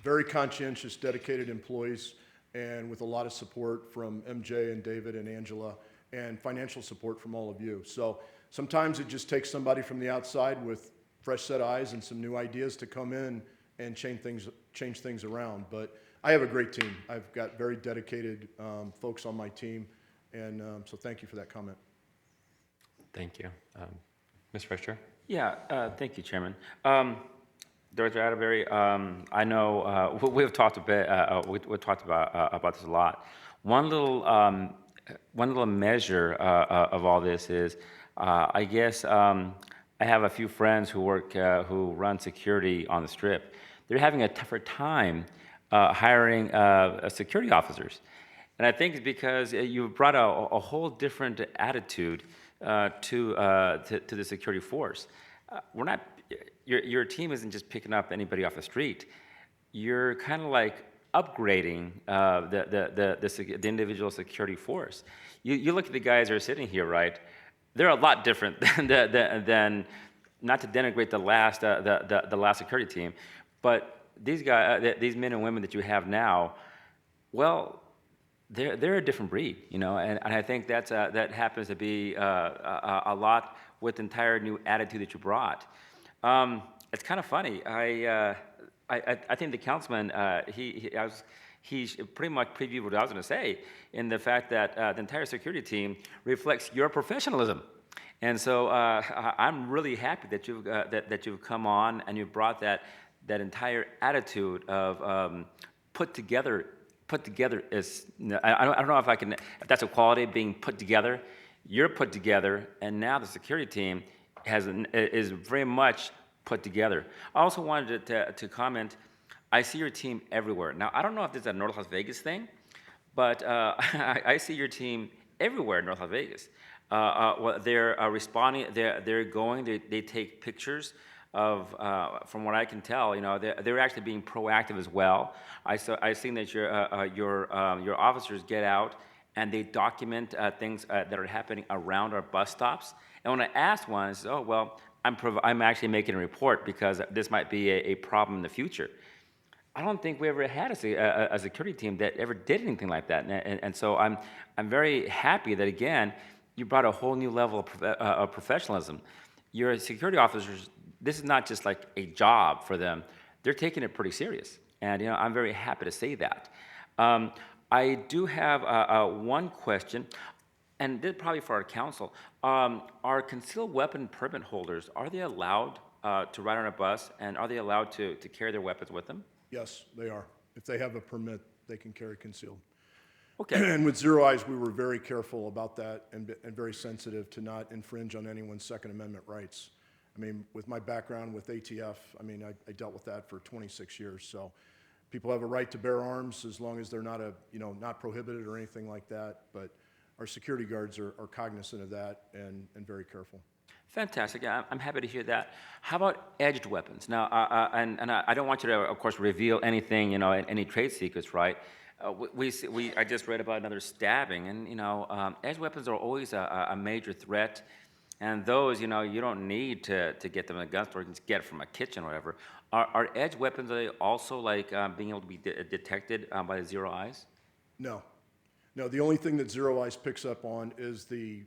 Very conscientious, dedicated employees, and with a lot of support from MJ and David and Angela, and financial support from all of you. So sometimes it just takes somebody from the outside with fresh set of eyes and some new ideas to come in and change things around. But I have a great team. I've got very dedicated folks on my team, and so thank you for that comment. Thank you. Ms. Fisher? Yeah, thank you, Chairman. Director Atterbury, I know we've talked a bit. We talked about this a lot. One little measure of all this is, I guess I have a few friends who run security on the Strip. They're having a tougher time hiring security officers, and I think it's because you've brought a whole different attitude to the security force. We're not. Your team isn't just picking up anybody off the street. You're kind of like upgrading the individual security force. You look at the guys that are sitting here, right? They're a lot different than not to denigrate the last security team, but these guys, these men and women that you have now, well, they're a different breed, and I think that happens to be a lot with the entire new attitude that you brought. It's kind of funny. I think the councilman he pretty much previewed what I was going to say in the fact that the entire security team reflects your professionalism. And so I'm really happy that you've come on and you've brought that entire attitude of put together. Put together is, I don't know if that's a quality of being put together. You're put together, and now the security team is very much put together. I also wanted to comment, I see your team everywhere. Now, I don't know if this is a North Las Vegas thing, but I see your team everywhere in North Las Vegas. Well, they're responding, they're going, they take pictures of, from what I can tell, they're actually being proactive as well. I've seen that your officers get out and they document things that are happening around our bus stops. And when I asked one, I said, oh, well, I'm actually making a report because this might be a problem in the future. I don't think we ever had a security team that ever did anything like that. And so I'm very happy that, again, you brought a whole new level of professionalism. Your security officers, this is not just like a job for them. They're taking it pretty serious. And I'm very happy to say that. I do have one question, and this is probably for our council. Are concealed weapon permit holders, are they allowed to ride on a bus, and are they allowed to carry their weapons with them? Yes, they are. If they have a permit, they can carry concealed. Okay. And with Zero Eyes, we were very careful about that and very sensitive to not infringe on anyone's Second Amendment rights. I mean, with my background with ATF, I mean, I dealt with that for 26 years. So people have a right to bear arms as long as they're not not prohibited or anything like that. But our security guards are cognizant of that and very careful. Fantastic. Yeah, I'm happy to hear that. How about edged weapons? Now, I don't want you to, of course, reveal anything, any trade secrets, right? I just read about another stabbing, and edged weapons are always a major threat, and those, you don't need to get them in a gun store. You can just get it from a kitchen or whatever. Are edged weapons, are they also like being able to be detected by the Zero Eyes? No. No, the only thing that Zero Eyes picks up on is the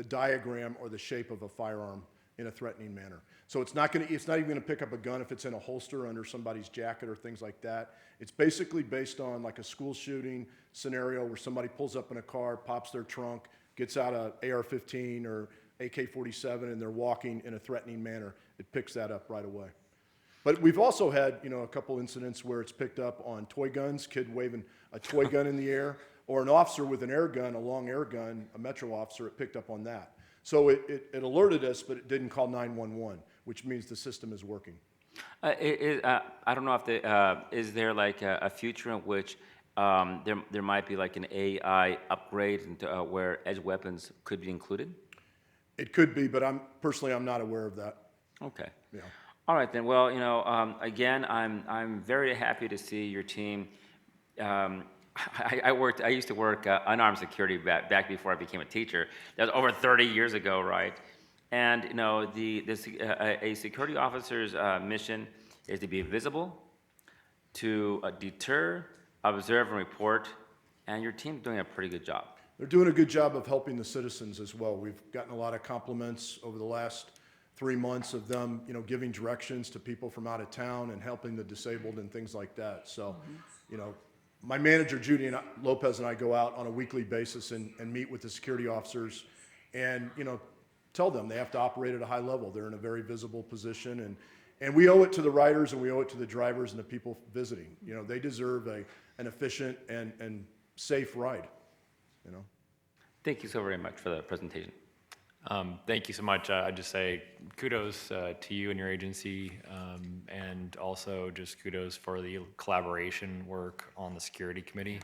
diagram or the shape of a firearm in a threatening manner. So it's not even gonna pick up a gun if it's in a holster under somebody's jacket or things like that. It's basically based on like a school shooting scenario where somebody pulls up in a car, pops their trunk, gets out a AR-15 or AK-47, and they're walking in a threatening manner. It picks that up right away. But we've also had, a couple incidents where it's picked up on toy guns, kid waving a toy gun in the air, or an officer with an air gun, a long air gun, a Metro officer, it picked up on that. So it alerted us, but it didn't call 911, which means the system is working. I don't know if is there like a future in which there might be like an AI upgrade into, where edge weapons could be included? It could be, but personally I'm not aware of that. Okay. Yeah. All right then. Well, again, I'm very happy to see your team. I used to work unarmed security back before I became a teacher. That was over 30 years ago, right? And a security officer's mission is to be visible, to deter, observe, and report. And your team's doing a pretty good job. They're doing a good job of helping the citizens as well. We've gotten a lot of compliments over the last 3 months of them, giving directions to people from out of town and helping the disabled and things like that. So, my manager, Judy Lopez, and I go out on a weekly basis and meet with the security officers and, tell them they have to operate at a high level. They're in a very visible position, and we owe it to the riders and we owe it to the drivers and the people visiting. They deserve an efficient and safe ride, Thank you so very much for the presentation. Thank you so much. I'd just say kudos to you and your agency, and also just kudos for the collaboration work on the security committee,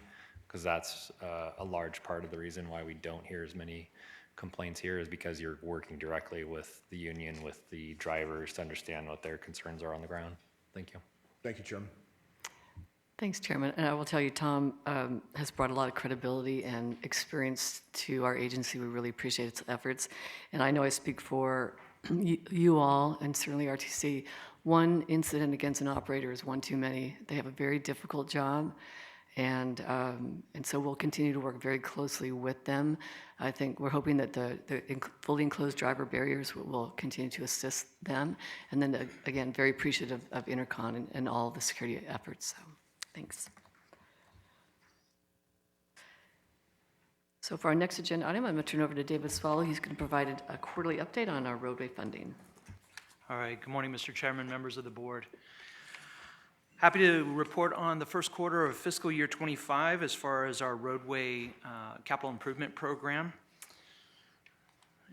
because that's a large part of the reason why we don't hear as many complaints here is because you're working directly with the union, with the drivers to understand what their concerns are on the ground. Thank you. Thank you, Chairman. Thanks, Chairman. And I will tell you, Tom has brought a lot of credibility and experience to our agency. We really appreciate its efforts. And I know I speak for you all, and certainly RTC. One incident against an operator is one too many. They have a very difficult job. And so we'll continue to work very closely with them. I think we're hoping that the fully enclosed driver barriers will continue to assist them. And then, again, very appreciative of Intercon and all the security efforts. So. Thanks. So for our next agenda item, I'm going to turn over to David Swallow. He's going to provide a quarterly update on our roadway funding. All right, good morning, Mr. Chairman, members of the board. Happy to report on the first quarter of fiscal year 25 as far as our roadway capital improvement program.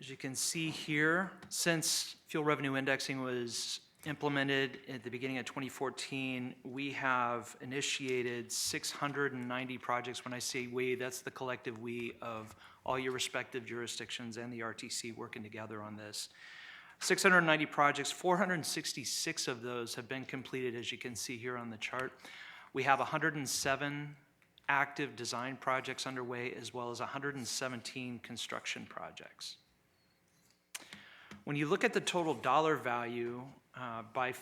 As you can see here, since fuel revenue indexing was implemented at the beginning of 2014, we have initiated 690 projects. When I say we, that's the collective we of all your respective jurisdictions and the RTC working together on this. 690 projects, 466 of those have been completed, as you can see here on the chart. We have 107 active design projects underway, as well as 117 construction projects. When you look at the total dollar value by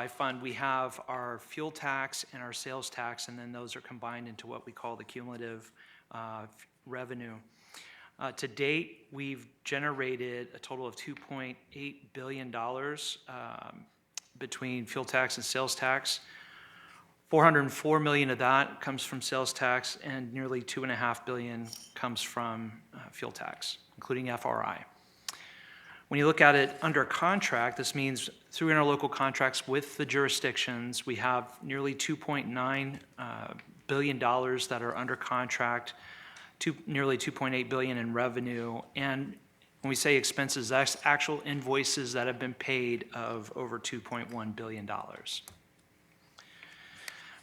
fund, we have our fuel tax and our sales tax, and then those are combined into what we call the cumulative revenue. To date, we've generated a total of $2.8 billion between fuel tax and sales tax. $404 million of that comes from sales tax, and nearly $2.5 billion comes from fuel tax, including FRI. When you look at it under contract, this means through interlocal contracts with the jurisdictions, we have nearly $2.9 billion that are under contract, nearly $2.8 billion in revenue. And when we say expenses, that's actual invoices that have been paid of over $2.1 billion.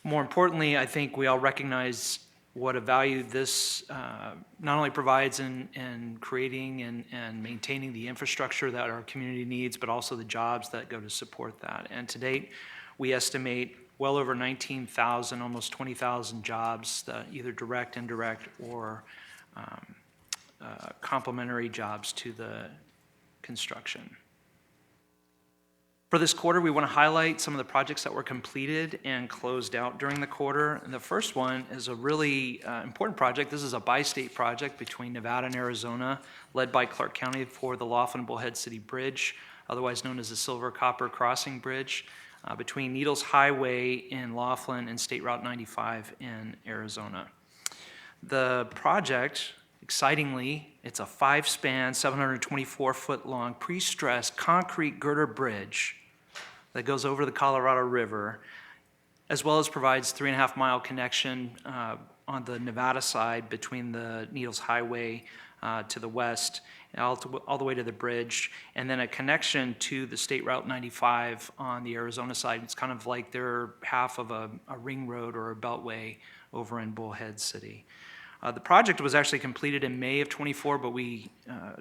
More importantly, I think we all recognize what a value this not only provides in creating and maintaining the infrastructure that our community needs, but also the jobs that go to support that. And to date, we estimate well over 19,000, almost 20,000 jobs, either direct, indirect, or complementary jobs to the construction. For this quarter, we want to highlight some of the projects that were completed and closed out during the quarter. And the first one is a really important project. This is a bi-state project between Nevada and Arizona, led by Clark County for the Laughlin-Bullhead City Bridge, otherwise known as the Silver Copper Crossing Bridge, between Needles Highway in Laughlin and State Route 95 in Arizona. The project, excitingly, it's a 5-span, 724-foot-long, pre-stressed concrete girder bridge that goes over the Colorado River, as well as provides 3.5-mile connection on the Nevada side between the Needles Highway to the west, all the way to the bridge, and then a connection to the State Route 95 on the Arizona side. It's kind of like they're half of a ring road or a beltway over in Bullhead City. The project was actually completed in May of 24, but we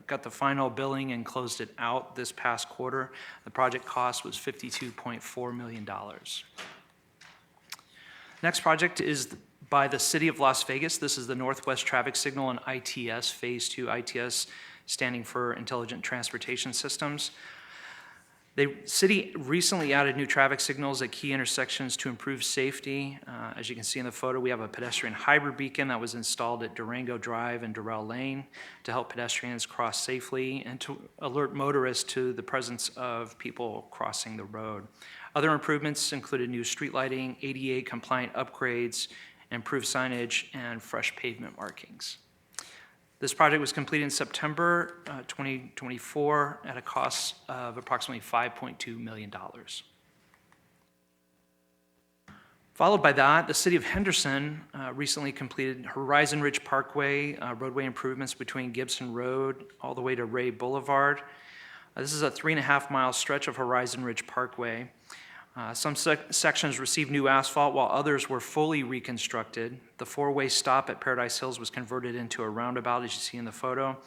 got the final billing and closed it out this past quarter. The project cost was $52.4 million. Next project is by the City of Las Vegas. This is the Northwest Traffic Signal and ITS, Phase 2, ITS standing for Intelligent Transportation Systems. The city recently added new traffic signals at key intersections to improve safety. As you can see in the photo, we have a pedestrian hybrid beacon that was installed at Durango Drive and Durrell Lane to help pedestrians cross safely and to alert motorists to the presence of people crossing the road. Other improvements included new street lighting, ADA compliant upgrades, improved signage, and fresh pavement markings. This project was completed in September 2024 at a cost of approximately $5.2 million. Followed by that, the City of Henderson recently completed Horizon Ridge Parkway roadway improvements between Gibson Road all the way to Ray Boulevard. This is a 3.5-mile stretch of Horizon Ridge Parkway. Some sections received new asphalt while others were fully reconstructed. The 4-way stop at Paradise Hills was converted into a roundabout, as you see in the photo,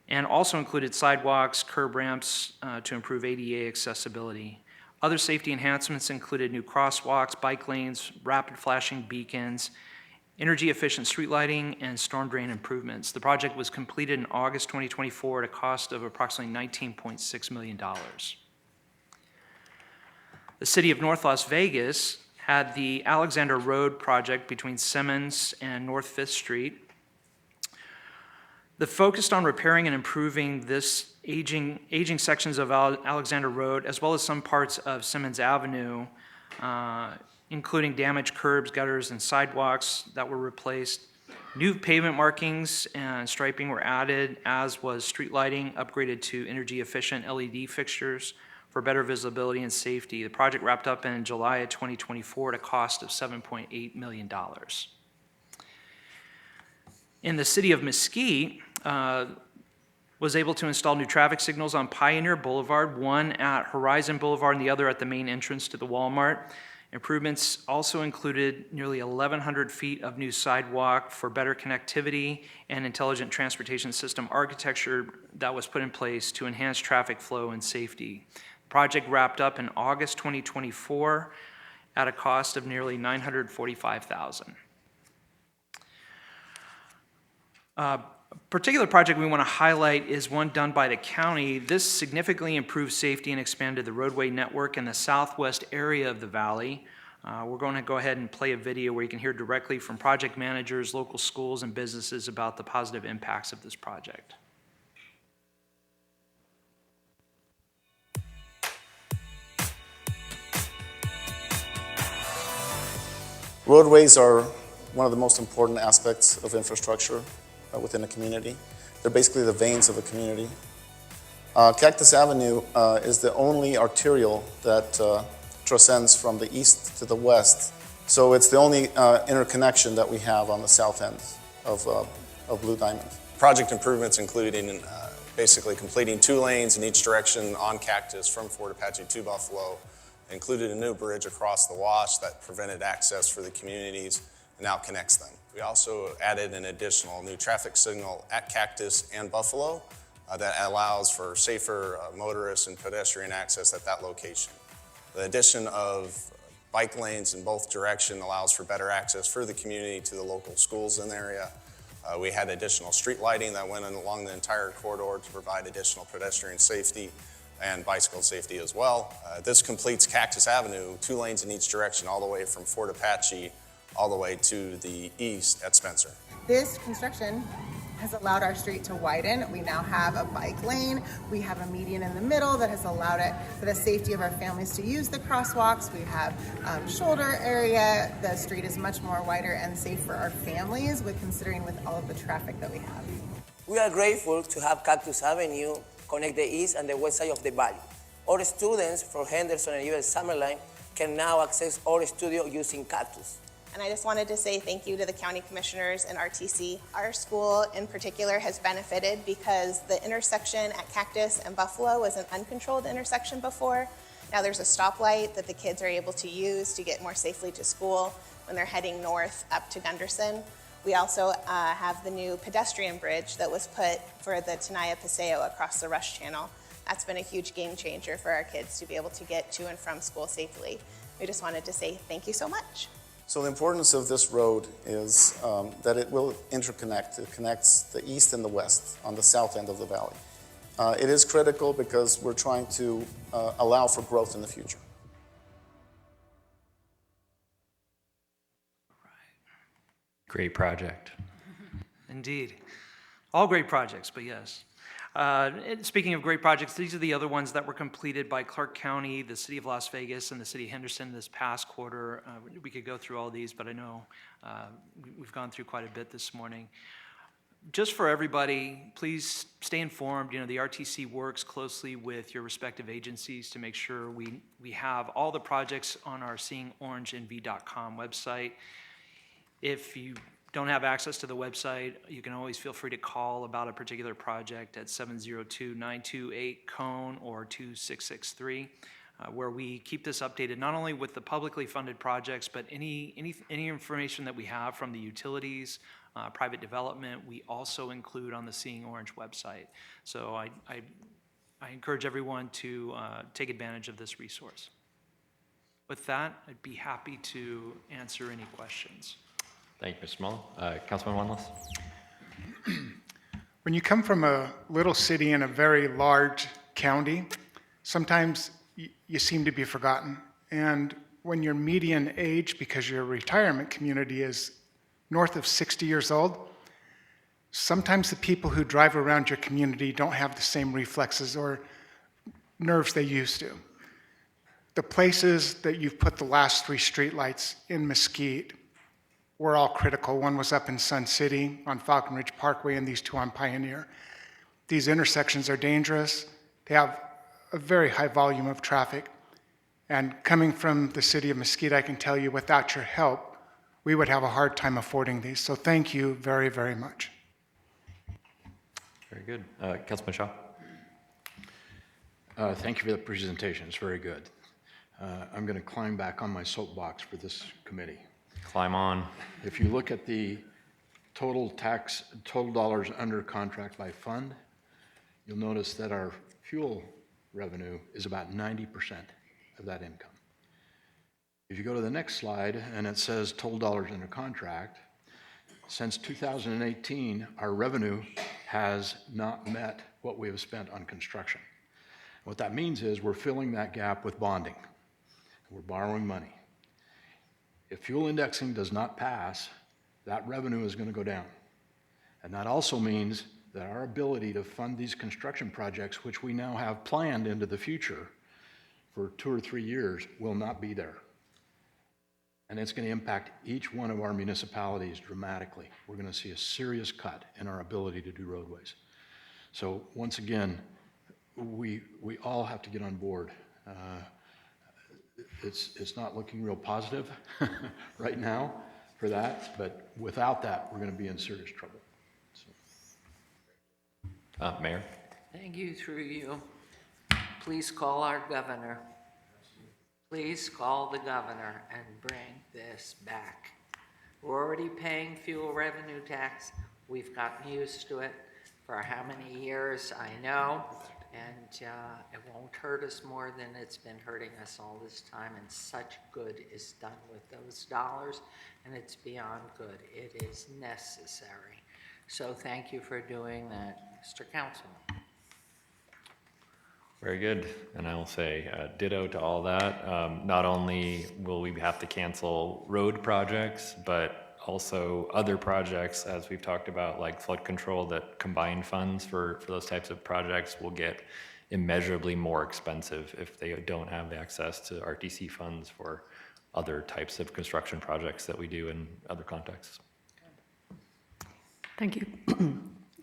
and also included sidewalks, curb ramps to improve ADA accessibility. Other safety enhancements included new crosswalks, bike lanes, rapid flashing beacons, energy-efficient street lighting, and storm drain improvements. The project was completed in August 2024 at a cost of approximately $19.6 million. The City of North Las Vegas had the Alexander Road project between Simmons and North 5th Street. The focused on repairing and improving this aging sections of Alexander Road, as well as some parts of Simmons Avenue, including damaged curbs, gutters, and sidewalks that were replaced. New pavement markings and striping were added, as was street lighting, upgraded to energy-efficient LED fixtures for better visibility and safety. The project wrapped up in July of 2024 at a cost of $7.8 million. In the city of Mesquite, was able to install new traffic signals on Pioneer Boulevard, one at Horizon Boulevard and the other at the main entrance to the Walmart. Improvements also included nearly 1,100 feet of new sidewalk for better connectivity and intelligent transportation system architecture that was put in place to enhance traffic flow and safety. The project wrapped up in August 2024 at a cost of nearly $945,000. A particular project we want to highlight is one done by the county. This significantly improved safety and expanded the roadway network in the southwest area of the valley. We're going to go ahead and play a video where you can hear directly from project managers, local schools, and businesses about the positive impacts of this project. Roadways are one of the most important aspects of infrastructure within a community. They're basically the veins of a community. Cactus Avenue is the only arterial that transcends from the east to the west. So it's the only interconnection that we have on the south end of Blue Diamond. Project improvements including basically completing 2 lanes in each direction on Cactus from Fort Apache to Buffalo, included a new bridge across the wash that prevented access for the communities and now connects them. We also added an additional new traffic signal at Cactus and Buffalo that allows for safer motorists and pedestrian access at that location. The addition of bike lanes in both directions allows for better access for the community to the local schools in the area. We had additional street lighting that went along the entire corridor to provide additional pedestrian safety and bicycle safety as well. This completes Cactus Avenue, 2 lanes in each direction, all the way from Fort Apache all the way to the east at Spencer. This construction has allowed our street to widen. We now have a bike lane. We have a median in the middle that has allowed it for the safety of our families to use the crosswalks. We have shoulder area. The street is much more wider and safe for our families considering with all of the traffic that we have. We are grateful to have Cactus Avenue connect the east and the west side of the valley. Our students from Henderson and US Summerline can now access our studio using Cactus. And I just wanted to say thank you to the county commissioners and RTC. Our school in particular has benefited because the intersection at Cactus and Buffalo was an uncontrolled intersection before. Now there's a stoplight that the kids are able to use to get more safely to school when they're heading north up to Gunderson. We also have the new pedestrian bridge that was put for the Tenaya Paseo across the Rush Channel. That's been a huge game changer for our kids to be able to get to and from school safely. We just wanted to say thank you so much. So the importance of this road is that it will interconnect. It connects the east and the west on the south end of the valley. It is critical because we're trying to allow for growth in the future. Great project. Indeed. All great projects, but yes. Speaking of great projects, these are the other ones that were completed by Clark County, the City of Las Vegas, and the City of Henderson this past quarter. We could go through all these, but I know we've gone through quite a bit this morning. Just for everybody, please stay informed. You know, the RTC works closely with your respective agencies to make sure we have all the projects on our seeingorangenv.com website. If you don't have access to the website, you can always feel free to call about a particular project at 702-928-CONE or 2663, where we keep this updated not only with the publicly funded projects, but any information that we have from the utilities, private development, we also include on the Seeing Orange website. So I encourage everyone to take advantage of this resource. With that, I'd be happy to answer any questions. Thank you, Mr. Mullen. Councilman Wanless? When you come from a little city in a very large county, sometimes you seem to be forgotten. And when your median age, because your retirement community is north of 60 years old, sometimes the people who drive around your community don't have the same reflexes or nerves they used to. The places that you've put the last 3 streetlights in Mesquite, were all critical. One was up in Sun City on Falcon Ridge Parkway, and these two on Pioneer. These intersections are dangerous. They have a very high volume of traffic. And coming from the city of Mesquite, I can tell you without your help, we would have a hard time affording these. So thank you very, very much. Very good. Councilman Shaw. Thank you for the presentation. It's very good. I'm going to climb back on my soapbox for this committee. Climb on. If you look at the total dollars under contract by fund, you'll notice that our fuel revenue is about 90% of that income. If you go to the next slide and it says total dollars under contract, since 2018, our revenue has not met what we have spent on construction. What that means is we're filling that gap with bonding. We're borrowing money. If fuel indexing does not pass, that revenue is going to go down. And that also means that our ability to fund these construction projects, which we now have planned into the future for 2 or 3 years, will not be there. And it's going to impact each one of our municipalities dramatically. We're going to see a serious cut in our ability to do roadways. So once again, we all have to get on board. It's not looking real positive right now for that, but without that, we're going to be in serious trouble. So. Mayor. Thank you, through you. Please call our governor. Please call the governor and bring this back. We're already paying fuel revenue tax. We've gotten used to it for how many years, I know, and it won't hurt us more than it's been hurting us all this time, and such good is done with those dollars, and it's beyond good. It is necessary. So thank you for doing that, Mr. Councilman. Very good. And I will say ditto to all that. Not only will we have to cancel road projects, but also other projects, as we've talked about, like flood control, that combined funds for those types of projects will get immeasurably more expensive if they don't have access to RTC funds for other types of construction projects that we do in other contexts. Thank you.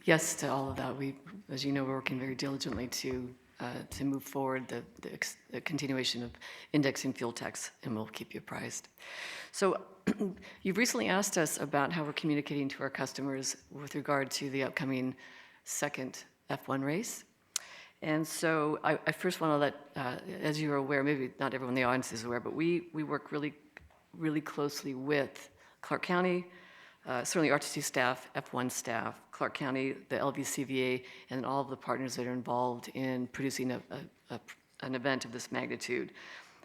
Yes to all of that. We, as you know, we're working very diligently to move forward the continuation of indexing fuel tax, and we'll keep you apprised. So you've recently asked us about how we're communicating to our customers with regard to the upcoming second F1 race. And so I first want to let, as you're aware, maybe not everyone in the audience is aware, but we work really, really closely with Clark County, certainly RTC staff, F1 staff, Clark County, the LVCVA, and all of the partners that are involved in producing an event of this magnitude.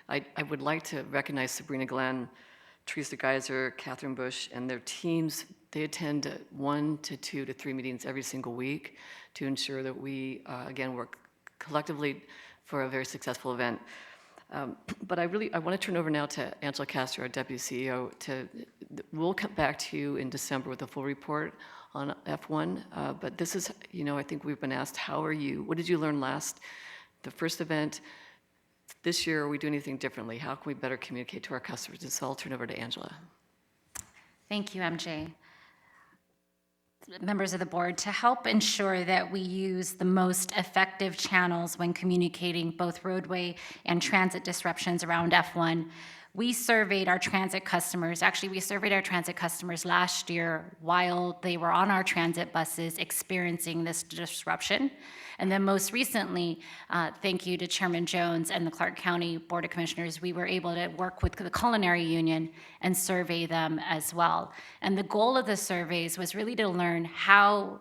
I would like to recognize Sabrina Glenn, Teresa Geiser, Catherine Bush, and their teams. They attend 1 to 2 to 3 meetings every single week to ensure that we, again, work collectively for a very successful event. But I want to turn over now to Angela Castro, our Deputy CEO. We'll come back to you in December with a full report on F1. But this is, I think we've been asked, what did you learn the first event? This year, are we doing anything differently? How can we better communicate to our customers? So I'll turn over to Angela. Thank you, MJ. Members of the board, to help ensure that we use the most effective channels when communicating both roadway and transit disruptions around F1, we surveyed our transit customers. Actually, we surveyed our transit customers last year while they were on our transit buses experiencing this disruption. And then most recently, thank you to Chairman Jones and the Clark County Board of Commissioners, we were able to work with the Culinary Union and survey them as well. And the goal of the surveys was really to learn how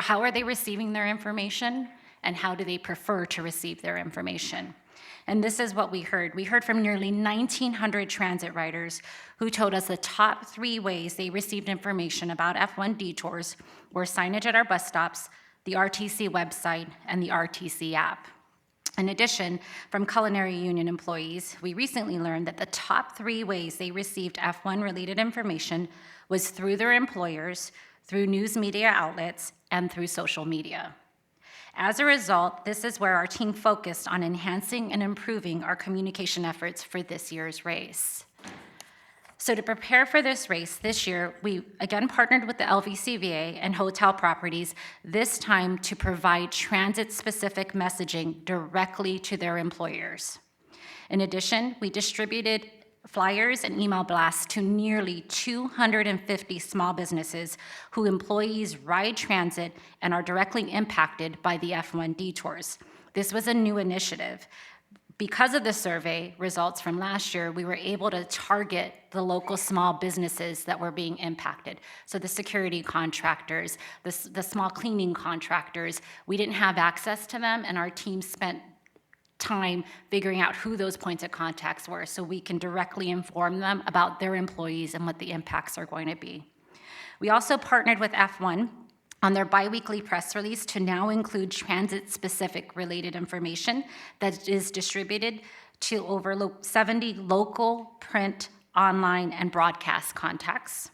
are they receiving their information and how do they prefer to receive their information. And this is what we heard. We heard from nearly 1,900 transit riders who told us the top 3 ways they received information about F1 detours were signage at our bus stops, the RTC website, and the RTC app. In addition, from Culinary Union employees, we recently learned that the top 3 ways they received F1-related information was through their employers, through news media outlets, and through social media. As a result, this is where our team focused on enhancing and improving our communication efforts for this year's race. So to prepare for this race this year, we again partnered with the LVCVA and hotel properties, this time to provide transit-specific messaging directly to their employers. In addition, we distributed flyers and email blasts to nearly 250 small businesses whose employees ride transit and are directly impacted by the F1 detours. This was a new initiative. Because of the survey results from last year, we were able to target the local small businesses that were being impacted. So the security contractors, the small cleaning contractors, we didn't have access to them, and our team spent time figuring out who those points of contacts were so we can directly inform them about their employees and what the impacts are going to be. We also partnered with F1 on their biweekly press release to now include transit-specific related information that is distributed to over 70 local, print, online, and broadcast contacts.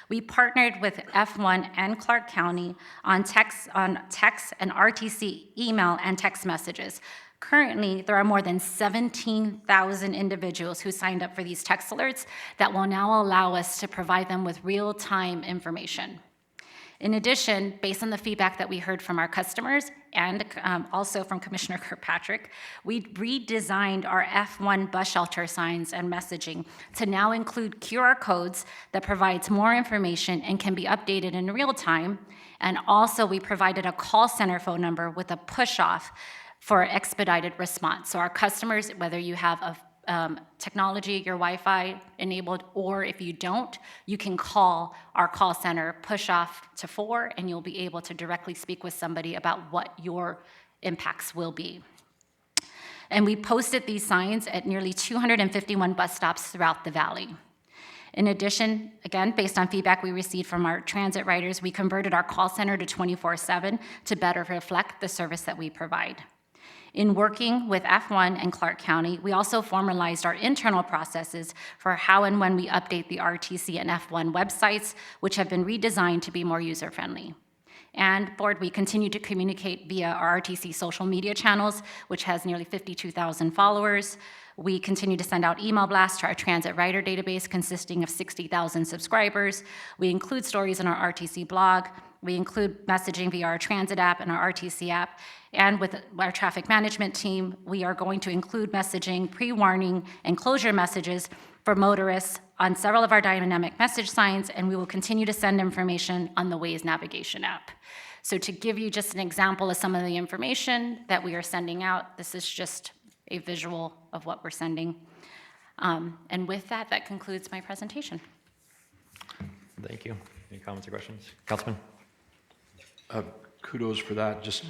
We partnered with F1 and Clark County on text and RTC email and text messages. Currently, there are more than 17,000 individuals who signed up for these text alerts that will now allow us to provide them with real-time information. In addition, based on the feedback that we heard from our customers and also from Commissioner Kirkpatrick, we redesigned our F1 bus shelter signs and messaging to now include QR codes that provides more information and can be updated in real time. And also, we provided a call center phone number with a push-off for expedited response. So our customers, whether you have a technology, your Wi-Fi enabled, or if you don't, you can call our call center, push off to 4, and you'll be able to directly speak with somebody about what your impacts will be. And we posted these signs at nearly 251 bus stops throughout the valley. In addition, again, based on feedback we received from our transit riders, we converted our call center to 24/7 to better reflect the service that we provide. In working with F1 and Clark County, we also formalized our internal processes for how and when we update the RTC and F1 websites, which have been redesigned to be more user-friendly. And board, we continue to communicate via our RTC social media channels, which has nearly 52,000 followers. We continue to send out email blasts to our transit rider database consisting of 60,000 subscribers. We include stories in our RTC blog. We include messaging via our transit app and our RTC app. And with our traffic management team, we are going to include messaging, pre-warning, and closure messages for motorists on several of our dynamic message signs, and we will continue to send information on the Waze navigation app. So to give you just an example of some of the information that we are sending out, this is just a visual of what we're sending. And with that, that concludes my presentation. Thank you. Any comments or questions? Councilman? Kudos for that. Just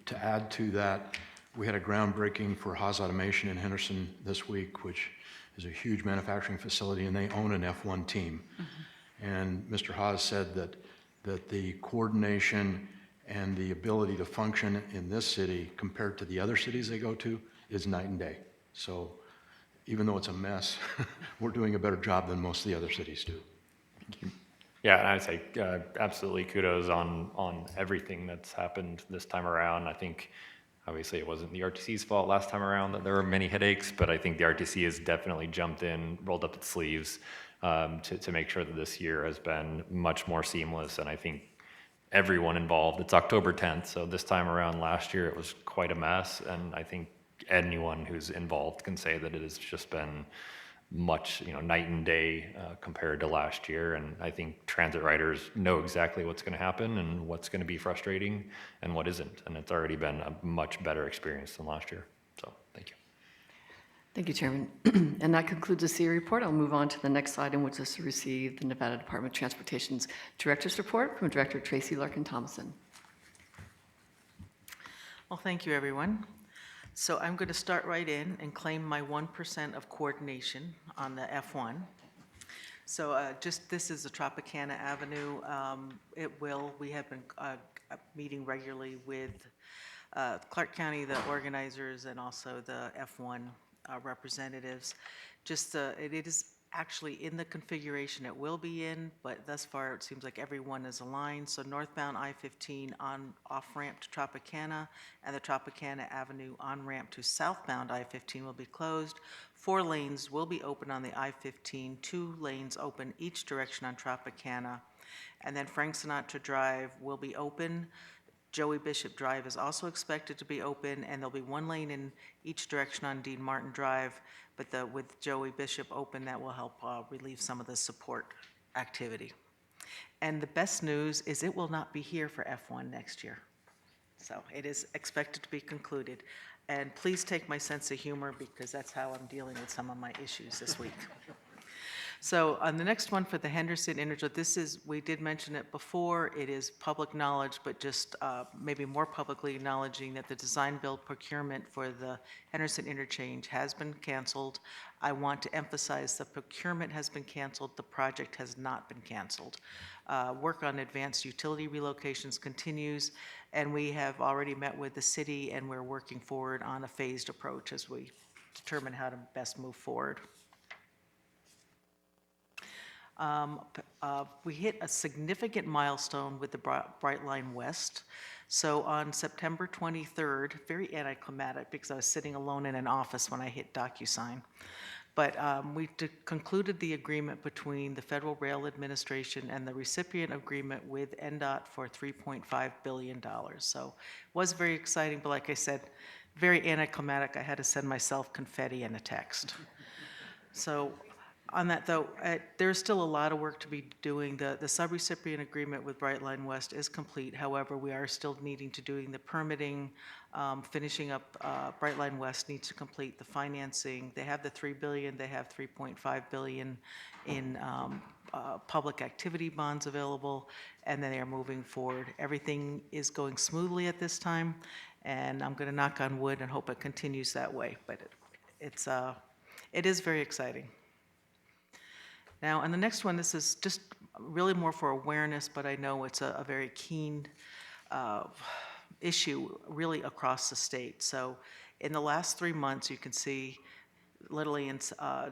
to add to that, we had a groundbreaking for Haas Automation in Henderson this week, which is a huge manufacturing facility, and they own an F1 team. Mm-hmm. And Mr. Haas said that the coordination and the ability to function in this city compared to the other cities they go to is night and day. So even though it's a mess, we're doing a better job than most of the other cities do. Thank you. Yeah, and I would say absolutely kudos on everything that's happened this time around. I think obviously it wasn't the RTC's fault last time around that there were many headaches, but I think the RTC has definitely jumped in, rolled up its sleeves to make sure that this year has been much more seamless. And I think everyone involved, it's October 10th, so this time around last year it was quite a mess. And I think anyone who's involved can say that it has just been much, night and day compared to last year. And I think transit riders know exactly what's going to happen and what's going to be frustrating and what isn't. And it's already been a much better experience than last year. So thank you. Thank you, Chairman. And that concludes the CA report. I'll move on to the next item, which is to receive the Nevada Department of Transportation's Director's Report from Director Tracy Larkin-Thomason. Well, thank you, everyone. So I'm going to start right in and claim my 1% of coordination on the F1. So this is the Tropicana Avenue. We have been meeting regularly with Clark County, the organizers, and also the F1 representatives. It is actually in the configuration it will be in, but thus far it seems like everyone is aligned. So northbound I-15 on off-ramp to Tropicana and the Tropicana Avenue on-ramp to southbound I-15 will be closed. 4 lanes will be open on the I-15, 2 lanes open each direction on Tropicana. And then Frank Sinatra Drive will be open. Joey Bishop Drive is also expected to be open, and there'll be 1 lane in each direction on Dean Martin Drive, but with Joey Bishop open, that will help relieve some of the support activity. And the best news is it will not be here for F1 next year. So it is expected to be concluded. And please take my sense of humor because that's how I'm dealing with some of my issues this week. So on the next one for the Henderson Interchange, this is, we did mention it before, it is public knowledge, but just maybe more publicly acknowledging that the design build procurement for the Henderson Interchange has been canceled. I want to emphasize the procurement has been canceled, the project has not been canceled. Work on advanced utility relocations continues, and we have already met with the city and we're working forward on a phased approach as we determine how to best move forward. We hit a significant milestone with the Brightline West. So on September 23rd, very anticlimactic because I was sitting alone in an office when I hit DocuSign. But we concluded the agreement between the Federal Rail Administration and the recipient agreement with NDOT for $3.5 billion. So it was very exciting, but like I said, very anticlimactic. I had to send myself confetti and a text. So on that though, there's still a lot of work to be doing. The subrecipient agreement with Brightline West is complete. However, we are still needing to doing the permitting, finishing up. Brightline West needs to complete the financing. They have the $3 billion. They have $3.5 billion in public activity bonds available, and then they are moving forward. Everything is going smoothly at this time, and I'm going to knock on wood and hope it continues that way. But it is very exciting. Now, on the next one, this is just really more for awareness, but I know it's a very keen issue really across the state. So in the last 3 months, you can see literally in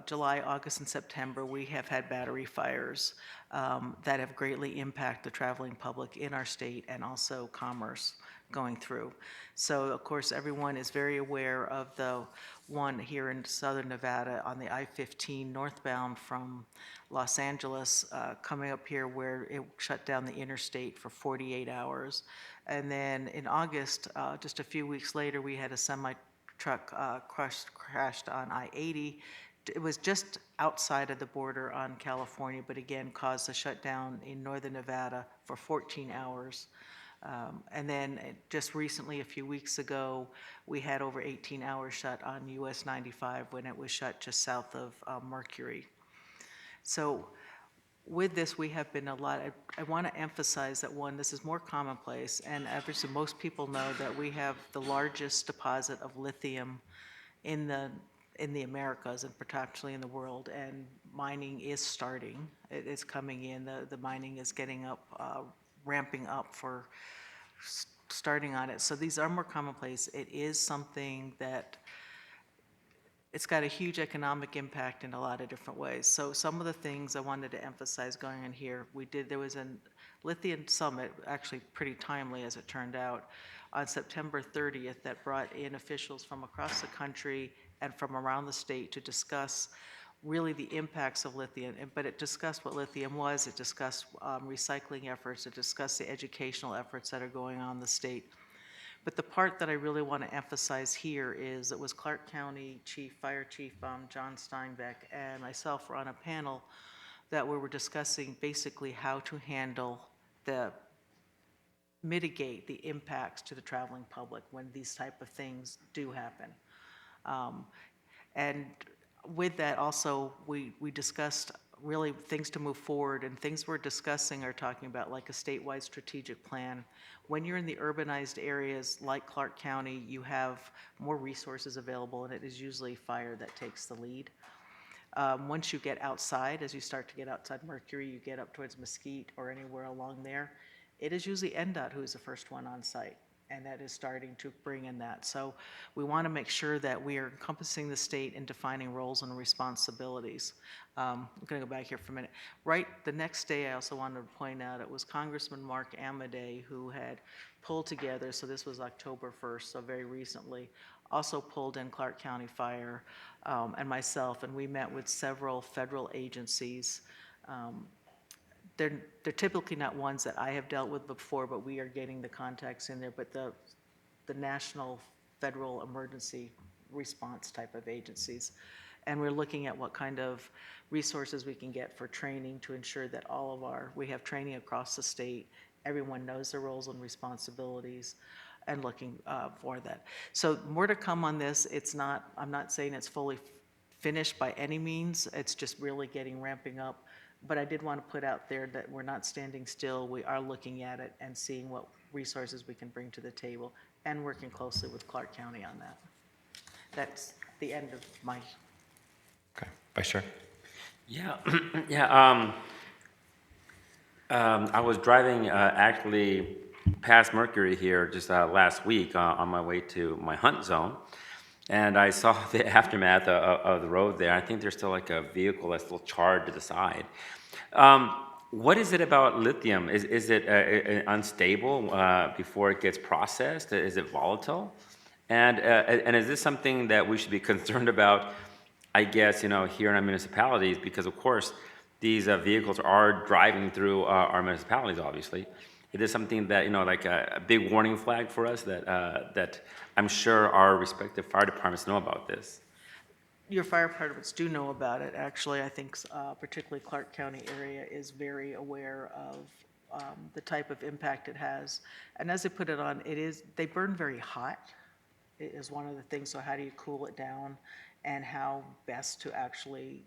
July, August, and September, we have had battery fires that have greatly impacted the traveling public in our state and also commerce going through. So of course, everyone is very aware of the one here in southern Nevada on the I-15 northbound from Los Angeles coming up here where it shut down the interstate for 48 hours. And then in August, just a few weeks later, we had a semi-truck crashed on I-80. It was just outside of the border on California, but again caused a shutdown in northern Nevada for 14 hours. And then just recently, a few weeks ago, we had over 18 hours shut on US 95 when it was shut just south of Mercury. So with this, we have been a lot, I want to emphasize that one, this is more commonplace, and obviously most people know that we have the largest deposit of lithium in the Americas and potentially in the world, and mining is starting. It is coming in, the mining is getting up, ramping up for starting on it. So these are more commonplace. It is something that it's got a huge economic impact in a lot of different ways. So some of the things I wanted to emphasize going on here, there was a lithium summit, actually pretty timely as it turned out, on September 30th that brought in officials from across the country and from around the state to discuss really the impacts of lithium, but it discussed what lithium was, it discussed recycling efforts, it discussed the educational efforts that are going on in the state. But the part that I really want to emphasize here is it was Clark County Fire Chief John Steinbeck and myself were on a panel that we were discussing basically how to mitigate the impacts to the traveling public when these type of things do happen. And with that also, we discussed really things to move forward, and things we're discussing are talking about like a statewide strategic plan. When you're in the urbanized areas like Clark County, you have more resources available, and it is usually fire that takes the lead. Once you get outside, as you start to get outside Mercury, you get up towards Mesquite or anywhere along there, it is usually NDOT who is the first one on site. and that is starting to bring in that. So we want to make sure that we are encompassing the state and defining roles and responsibilities. I'm going to go back here for a minute. Right, the next day, I also wanted to point out, it was Congressman Mark Amadei who had pulled together, so this was October 1st, so very recently, also pulled in Clark County Fire and myself, and we met with several federal agencies. They're typically not ones that I have dealt with before, but we are getting the contacts in there, but the national federal emergency response type of agencies. And we're looking at what kind of resources we can get for training to ensure that we have training across the state, everyone knows their roles and responsibilities, and looking for that. So more to come on this. I'm not saying it's fully finished by any means, it's just really ramping up. But I did want to put out there that we're not standing still. We are looking at it and seeing what resources we can bring to the table and working closely with Clark County on that. That's the end of my. Okay, Vice Chair. Yeah, yeah. I was driving actually past Mercury here just last week on my way to my hunt zone, and I saw the aftermath of the road there. I think there's still like a vehicle that's still charred to the side. What is it about lithium? Is it unstable before it gets processed? Is it volatile? And is this something that we should be concerned about, I guess, here in our municipalities? Because, of course, these vehicles are driving through our municipalities, obviously. It is something that, like a big warning flag for us that I'm sure our respective fire departments know about this. Your fire departments do know about it. Actually, I think particularly Clark County area is very aware of the type of impact it has. And as they put it on, they burn very hot. It is one of the things. So how do you cool it down, and how best to actually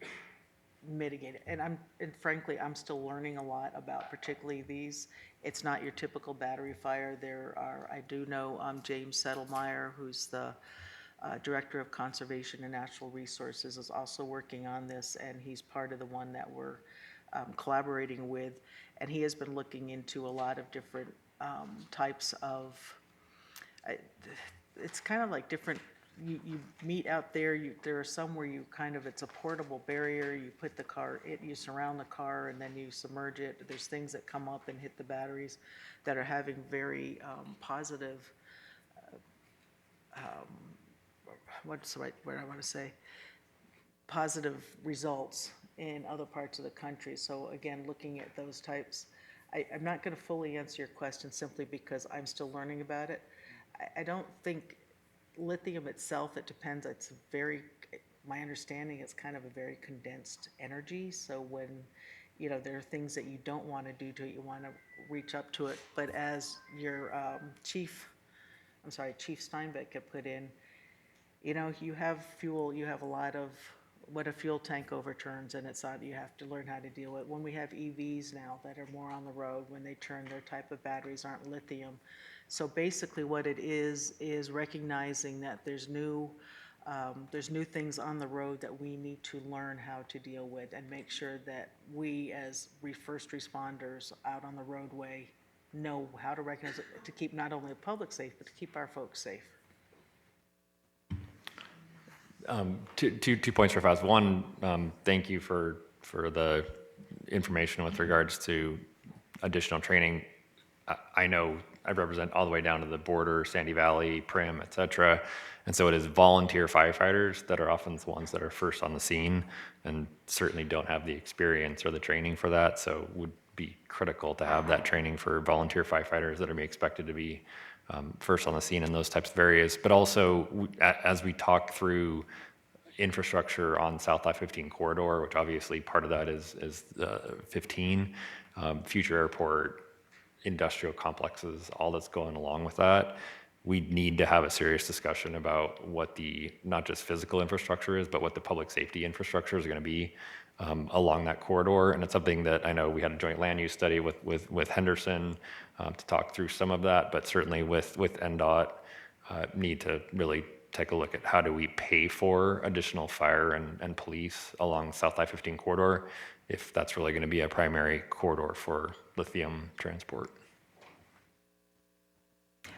mitigate it? And frankly, I'm still learning a lot about particularly these. It's not your typical battery fire. I do know James Settlemeyer, who's the Director of Conservation and Natural Resources, is also working on this, and he's part of the one that we're collaborating with. And he has been looking into a lot of different types of, it's kind of like different, you meet out there, there are some where it's a portable barrier, you put the car, you surround the car and then you submerge it. There's things that come up and hit the batteries that are having very positive, what's the right word I want to say, positive results in other parts of the country. So again, looking at those types, I'm not going to fully answer your question simply because I'm still learning about it. I don't think lithium itself, it depends, my understanding is kind of a very condensed energy. So when, there are things that you don't want to do to it, you want to reach up to it. But as your Chief Steinbeck had put in, you have fuel, you have a lot of, what a fuel tank overturns, and it's not, you have to learn how to deal with it. When we have EVs now that are more on the road, when they turn, their type of batteries aren't lithium. So basically what it is recognizing that there's new things on the road that we need to learn how to deal with and make sure that we as first responders out on the roadway know how to recognize it to keep not only the public safe, but to keep our folks safe. Two points for Faz. One, thank you for the information with regards to additional training. I know I represent all the way down to the border, Sandy Valley, Prim, et cetera. And so it is volunteer firefighters that are often the ones that are first on the scene and certainly don't have the experience or the training for that. So it would be critical to have that training for volunteer firefighters that are being expected to be first on the scene in those types of areas. But also, as we talk through infrastructure on South I-15 corridor, which obviously part of that is 15, future airport, industrial complexes, all that's going along with that, we need to have a serious discussion about what the, not just physical infrastructure is, but what the public safety infrastructure is going to be along that corridor. And it's something that I know we had a joint land use study with Henderson to talk through some of that, but certainly with NDOT need to really take a look at how do we pay for additional fire and police along South I-15 corridor if that's really going to be a primary corridor for lithium transport.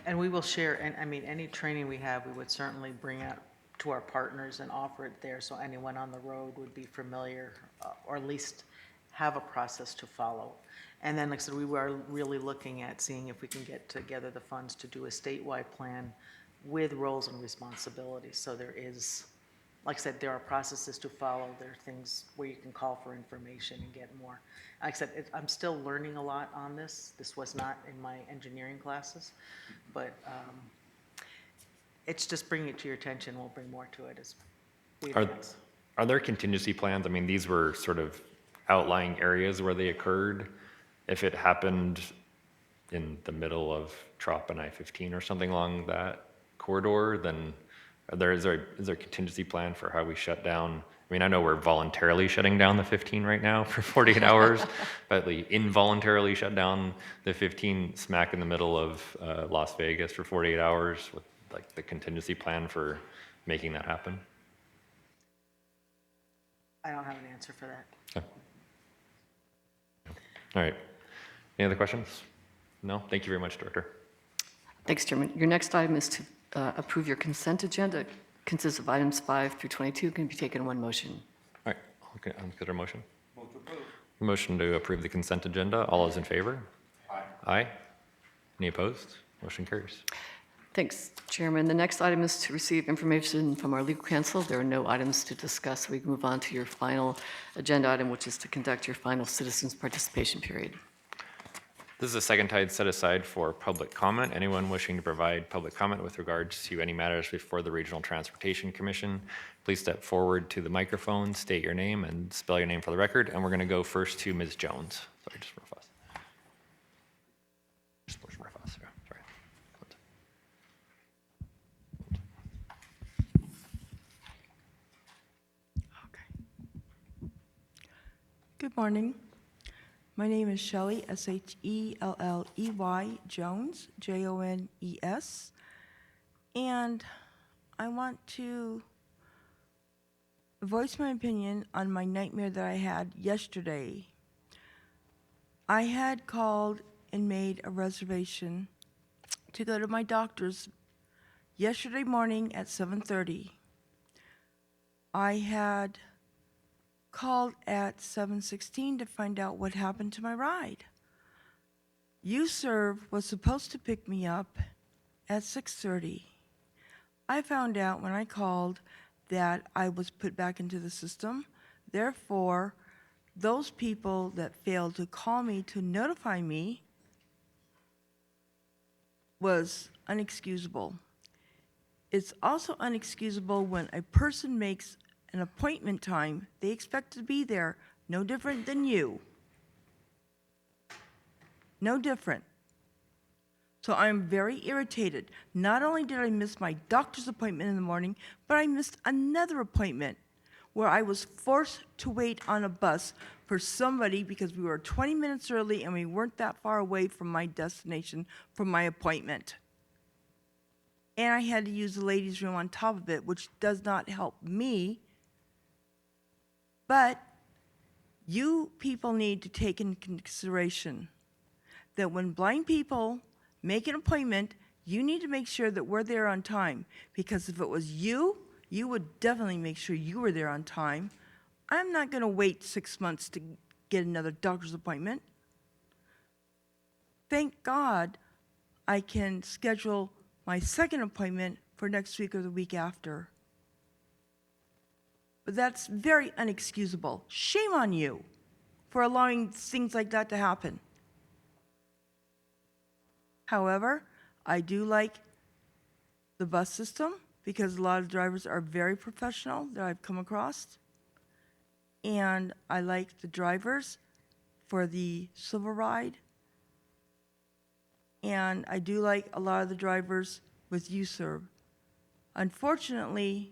And we will share, and I mean, any training we have, we would certainly bring out to our partners and offer it there so anyone on the road would be familiar or at least have a process to follow. And then, like I said, we were really looking at seeing if we can get together the funds to do a statewide plan with roles and responsibilities. So there is, like I said, there are processes to follow. There are things where you can call for information and get more. Like I said, I'm still learning a lot on this. This was not in my engineering classes, but it's just bringing it to your attention. We'll bring more to it as we advance. Are there contingency plans? I mean, these were sort of outlying areas where they occurred. If it happened in the middle of Trop and I-15 or something along that corridor, then is there a contingency plan for how we shut down? I mean, I know we're voluntarily shutting down the 15 right now for 48 hours, but we involuntarily shut down the 15 smack in the middle of Las Vegas for 48 hours with like the contingency plan for making that happen. I don't have an answer for that. Okay. All right. Any other questions? No? Thank you very much, Director. Thanks, Chairman. Your next item is to approve your consent agenda. It consists of items 5 through 22, can be taken in one motion. All right. Okay, consider a motion. Motion to approve the consent agenda. All those in favor? Aye. Aye. Any opposed? Motion carries. Thanks, Chairman. The next item is to receive information from our legal counsel. There are no items to discuss. We can move on to your final agenda item, which is to conduct your final citizens participation period. This is a second time set aside for public comment. Anyone wishing to provide public comment with regards to any matters before the Regional Transportation Commission, please step forward to the microphone, state your name, and spell your name for the record. And we're going to go first to Ms. Jones. Sorry, just real fast. Just push real fast. Sorry. Good morning. My name is Shelley, S-H-E-L-L-E-Y, Jones, J-O-N-E-S. And I want to voice my opinion on my nightmare that I had yesterday. I had called and made a reservation to go to my doctor's yesterday morning at 7:30. I had called at 7:16 to find out what happened to my ride. UServe was supposed to pick me up at 6:30. I found out when I called that I was put back into the system. Therefore, those people that failed to call me to notify me was unexcusable. It's also unexcusable when a person makes an appointment time, they expect to be there, no different than you. No different. So I'm very irritated. Not only did I miss my doctor's appointment in the morning, but I missed another appointment where I was forced to wait on a bus for somebody because we were 20 minutes early and we weren't that far away from my destination for my appointment. And I had to use the ladies' room on top of it, which does not help me. But you people need to take into consideration that when blind people make an appointment, you need to make sure that we're there on time. Because if it was you, you would definitely make sure you were there on time. I'm not going to wait 6 months to get another doctor's appointment. Thank God I can schedule my second appointment for next week or the week after. But that's very unexcusable. Shame on you for allowing things like that to happen. However, I do like the bus system because a lot of drivers are very professional that I've come across. And I like the drivers for the Silver Ride. And I do like a lot of the drivers with UServe. Unfortunately,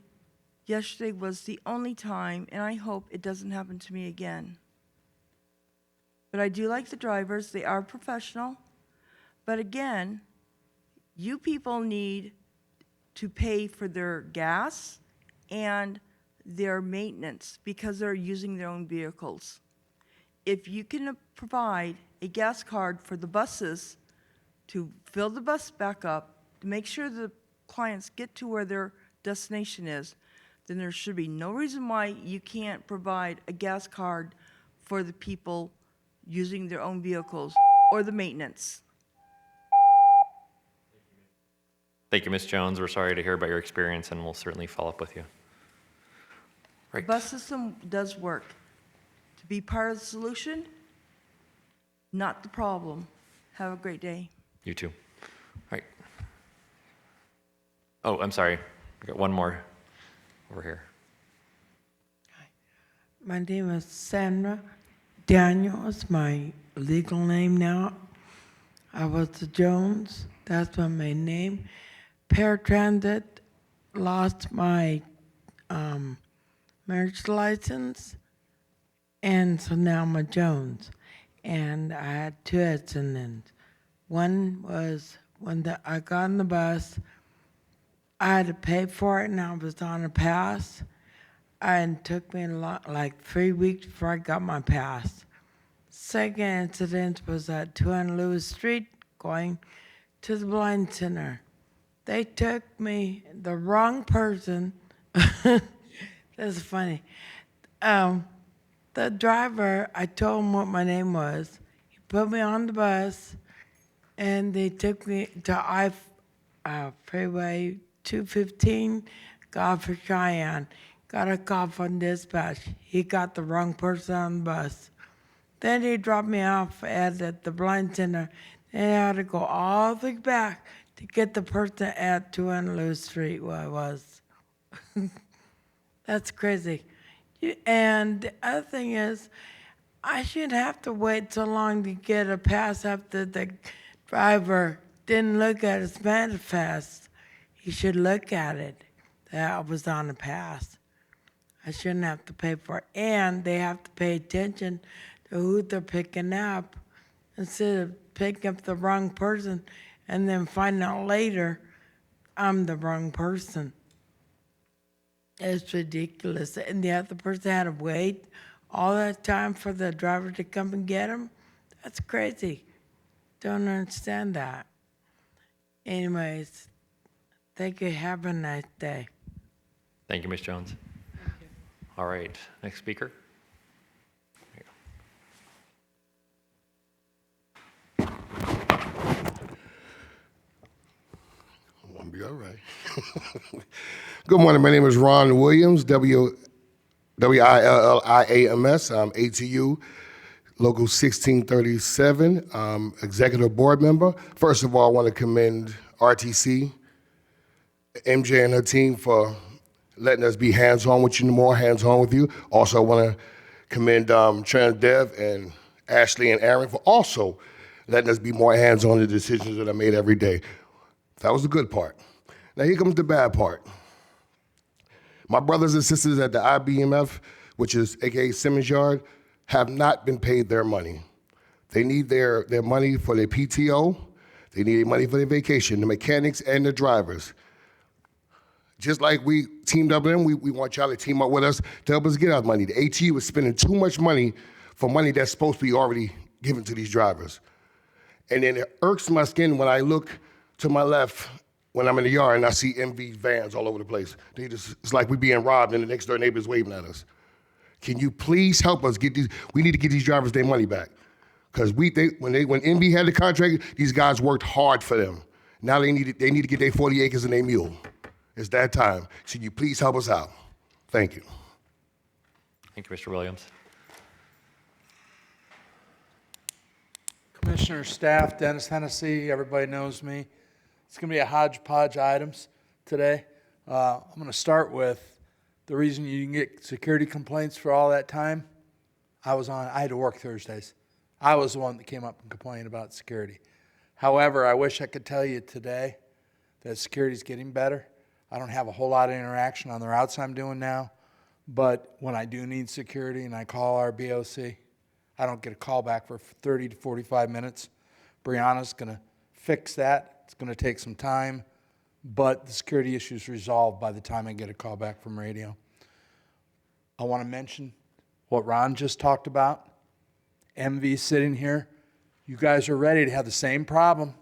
yesterday was the only time, and I hope it doesn't happen to me again. But I do like the drivers. They are professional. But again, you people need to pay for their gas and their maintenance because they're using their own vehicles. If you can provide a gas card for the buses to fill the bus back up to make sure the clients get to where their destination is, then there should be no reason why you can't provide a gas card for the people using their own vehicles or the maintenance. Thank you, Ms. Jones. We're sorry to hear about your experience, and we'll certainly follow up with you. The bus system does work. To be part of the solution, not the problem. Have a great day. You too. All right. Oh, I'm sorry. I got one more over here. My name is Sandra. Daniel is my legal name now. I was the Jones. That's my main name. Paratransit lost my marriage license, and so now I'm a Jones. And I had 2 accidents. One was when I got on the bus, I had to pay for it, and I was on a pass. And it took me like 3 weeks before I got my pass. Second incident was at 200 Lewis Street going to the blind center. They took me, the wrong person. That's funny. The driver, I told him what my name was. He put me on the bus, and they took me to Freeway 215, got for Cheyenne. Got a call from dispatch. He got the wrong person on the bus. Then he dropped me off at the blind center. Then I had to go all the way back to get the person at 200 Lewis Street where I was. That's crazy. And the other thing is, I shouldn't have to wait so long to get a pass after the driver didn't look at his manifest. He should look at it that I was on a pass. I shouldn't have to pay for it. And they have to pay attention to who they're picking up instead of picking up the wrong person and then find out later I'm the wrong person. It's ridiculous. And the other person had to wait all that time for the driver to come and get him. That's crazy. Don't understand that. Anyways, thank you. Have a nice day. Thank you, Ms. Jones. All right, next speaker. I'll be all right. Good morning. My name is Ron Williams, W-I-L-L-I-A-M-S. I'm ATU, Local 1637, Executive Board Member. First of all, I want to commend RTC, MJ and her team for letting us be hands-on with you, more hands-on with you. Also, I want to commend TransDev and Ashley and Aaron for also letting us be more hands-on in the decisions that are made every day. That was the good part. Now here comes the bad part. My brothers and sisters at the IBMF, which is AKA Simmons Yard, have not been paid their money. They need their money for their PTO. They need money for their vacation, the mechanics and the drivers. Just like we teamed up with them, we want y'all to team up with us to help us get our money. The ATU is spending too much money for money that's supposed to be already given to these drivers. And then it irks my skin when I look to my left when I'm in the yard and I see MV vans all over the place. It's like we're being robbed and the next door neighbor's waving at us. Can you please help us get these? We need to get these drivers their money back. Because when MV had the contract, these guys worked hard for them. Now they need to get their 40 acres and their mule. It's that time. So you please help us out. Thank you. Thank you, Mr. Williams. Commissioner, staff, Dennis Hennessy, everybody knows me. It's going to be a hodgepodge items today. I'm going to start with the reason you didn't get security complaints for all that time. I had to work Thursdays. I was the one that came up and complained about security. However, I wish I could tell you today that security is getting better. I don't have a whole lot of interaction on the routes I'm doing now, but when I do need security and I call our BOC, I don't get a call back for 30 to 45 minutes. Brianna's going to fix that. It's going to take some time, but the security issue is resolved by the time I get a call back from radio. I want to mention what Ron just talked about. MV sitting here. You guys are ready to have the same problem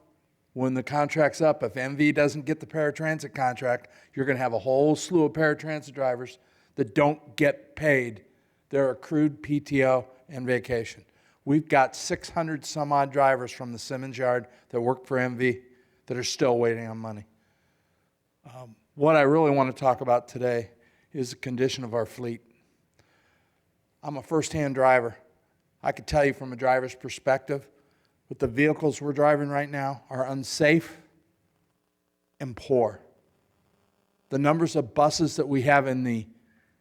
When the contract's up, if MV doesn't get the paratransit contract, you're going to have a whole slew of paratransit drivers that don't get paid their accrued PTO and vacation. We've got 600 some odd drivers from the Simmons Yard that work for MV that are still waiting on money. What I really want to talk about today is the condition of our fleet. I'm a first-hand driver. I could tell you from a driver's perspective, but the vehicles we're driving right now are unsafe and poor. The numbers of buses that we have in the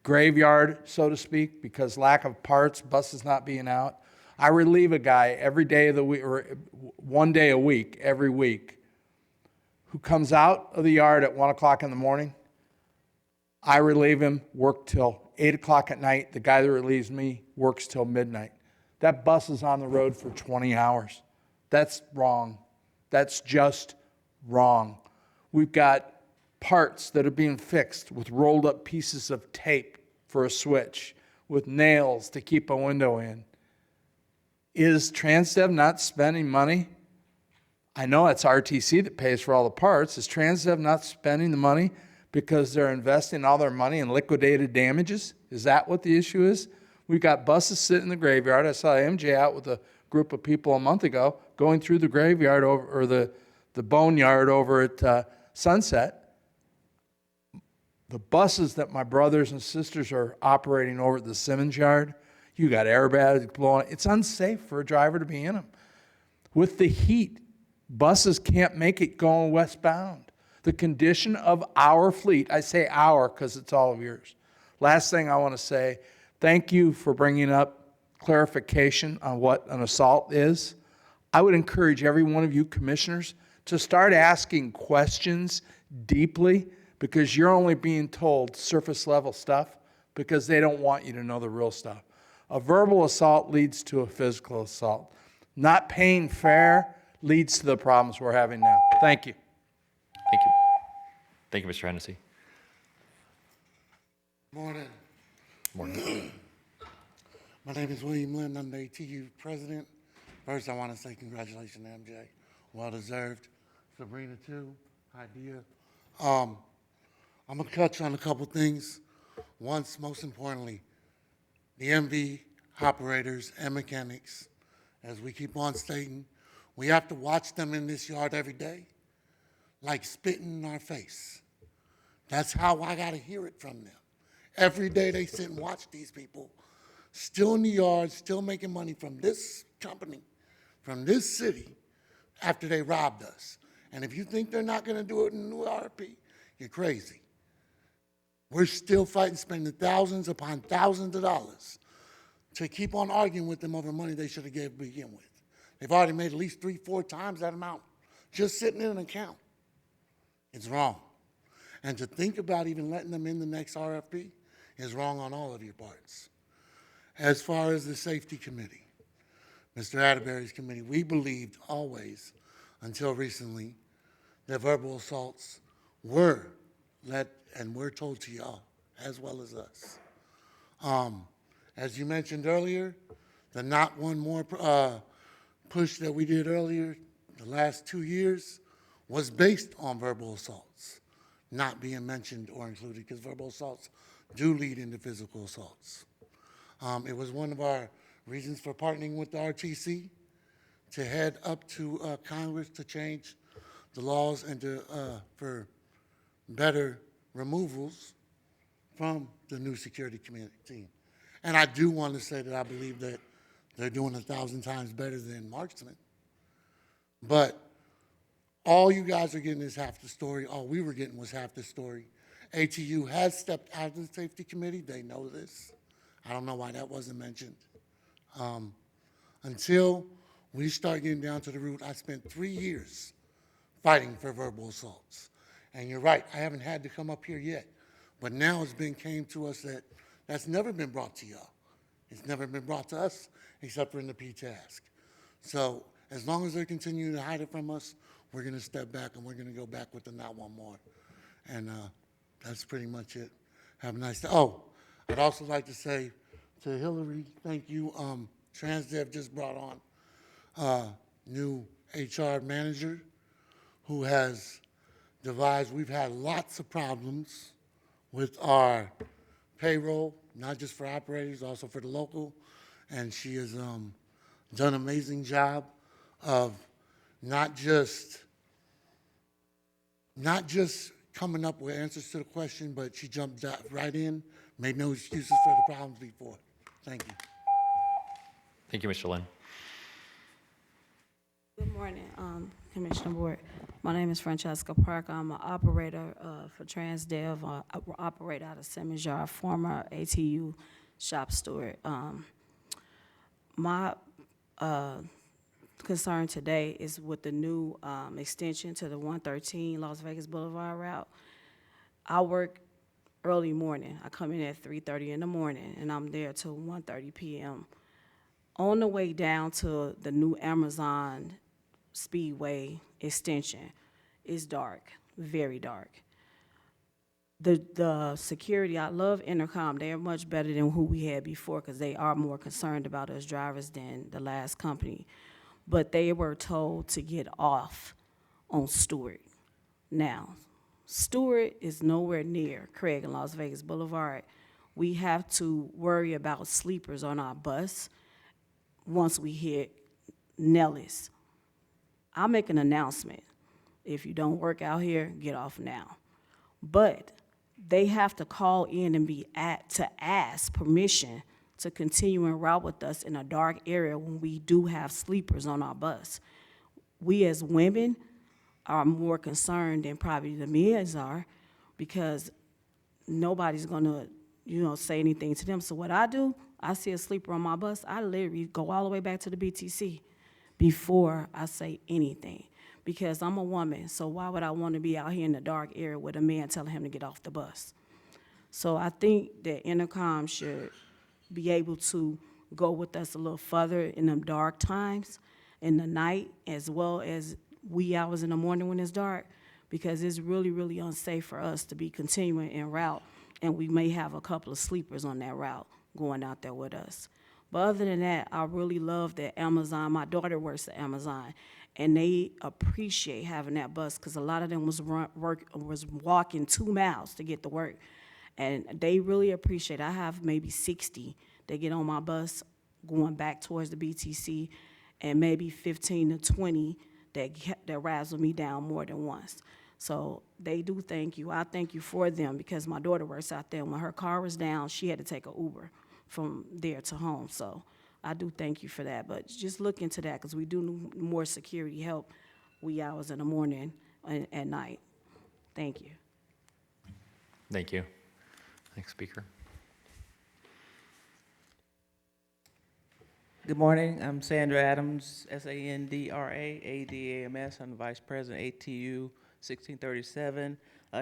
graveyard, so to speak, because lack of parts, buses not being out. I relieve a guy every day of the week, or 1 day a week, every week, who comes out of the yard at 1 o'clock in the morning. I relieve him, work till 8 o'clock at night. The guy that relieves me works till midnight. That bus is on the road for 20 hours. That's wrong. That's just wrong. We've got parts that are being fixed with rolled up pieces of tape for a switch, with nails to keep a window in. Is Transdev not spending money? I know it's RTC that pays for all the parts. Is Transdev not spending the money because they're investing all their money in liquidated damages? Is that what the issue is? We've got buses sitting in the graveyard. I saw MJ out with a group of people a month ago going through the graveyard or the boneyard over at Sunset. The buses that my brothers and sisters are operating over at the Simmons Yard, you got airbags blowing. It's unsafe for a driver to be in them. With the heat, buses can't make it going westbound. The condition of our fleet, I say our because it's all of yours. Last thing I want to say, thank you for bringing up clarification on what an assault is. I would encourage every one of you commissioners to start asking questions deeply, because you're only being told surface level stuff because they don't want you to know the real stuff. A verbal assault leads to a physical assault. Not paying fair leads to the problems we're having now. Thank you. Thank you. Thank you, Mr. Hennessy. Morning. Morning. My name is William Lynn. I'm the ATU president. First, I want to say congratulations to MJ. Well deserved. Sabrina, too. Idea. I'm going to touch on a couple things. Once, most importantly, the MV operators and mechanics, as we keep on stating, we have to watch them in this yard every day, like spitting in our face. That's how I got to hear it from them. Every day they sit and watch these people, still in the yard, still making money from this company, from this city, after they robbed us. And if you think they're not going to do it in the new RP, you're crazy. We're still fighting, spending thousands upon thousands of dollars to keep on arguing with them over money they should have gave to begin with. They've already made at least 3-4 times that amount just sitting in an account. It's wrong. And to think about even letting them in the next RFP is wrong on all of your parts. As far as the safety committee, Mr. Atterbury's committee, we believed always, until recently, that verbal assaults were let, and we're told to y'all, as well as us. As you mentioned earlier, the Not One More push that we did earlier, the last 2 years, was based on verbal assaults not being mentioned or included, because verbal assaults do lead into physical assaults. It was one of our reasons for partnering with the RTC to head up to Congress to change the laws and to, for better removals from the new security community team. And I do want to say that I believe that they're doing 1,000 times better than Marksman. But all you guys are getting is half the story. All we were getting was half the story. ATU has stepped out of the safety committee. They know this. I don't know why that wasn't mentioned. Until we start getting down to the root, I spent 3 years fighting for verbal assaults. And you're right, I haven't had to come up here yet. But now it's been came to us that that's never been brought to y'all. It's never been brought to us except for in the P-task. So as long as they're continuing to hide it from us, we're going to step back and we're going to go back with the Not One More. And that's pretty much it. Have a nice day. Oh, I'd also like to say to Hillary, thank you. Transdev just brought on new HR manager. who has devised, we've had lots of problems with our payroll, not just for operators, also for the local. And she has done an amazing job of not just coming up with answers to the question, but she jumped right in, made no excuses for the problems before. Thank you. Thank you, Mr. Lynn. Good morning, Commissioner Board. My name is Francesca Parker. I'm an operator for TransDev, operator out of Simmons Yard, former ATU shop steward. My concern today is with the new extension to the 113 Las Vegas Boulevard route. I work early morning. I come in at 3:30 in the morning, and I'm there till 1:30 p.m. On the way down to the new Amazon Speedway extension, it's dark, very dark. The security, I love Intercom. They are much better than who we had before because they are more concerned about us drivers than the last company. But they were told to get off on Stewart. Now, Stewart is nowhere near Craig and Las Vegas Boulevard. We have to worry about sleepers on our bus once we hit Nellis. I'll make an announcement. If you don't work out here, get off now. But they have to call in and to ask permission to continue en route with us in a dark area when we do have sleepers on our bus. We as women are more concerned than probably the men are because nobody's gonna, say anything to them. So what I do, I see a sleeper on my bus, I literally go all the way back to the BTC before I say anything. Because I'm a woman, so why would I want to be out here in the dark area with a man telling him to get off the bus? So I think that Intercom should be able to go with us a little further in them dark times, in the night, as well as wee hours in the morning when it's dark, because it's really, really unsafe for us to be continuing en route, and we may have a couple of sleepers on that route going out there with us. But other than that, I really love that Amazon, my daughter works at Amazon, and they appreciate having that bus because a lot of them was walking 2 miles to get to work. And they really appreciate it. I have maybe 60 that get on my bus going back towards the BTC, and maybe 15 to 20 that razzle me down more than once. So they do thank you. I thank you for them because my daughter works out there. When her car was down, she had to take an Uber from there to home. So I do thank you for that. But just look into that because we do need more security help wee hours in the morning and at night. Thank you. Thank you. Next speaker. Good morning. I'm Sandra Adams, Sandra Adams. I'm the Vice President, ATU 1637.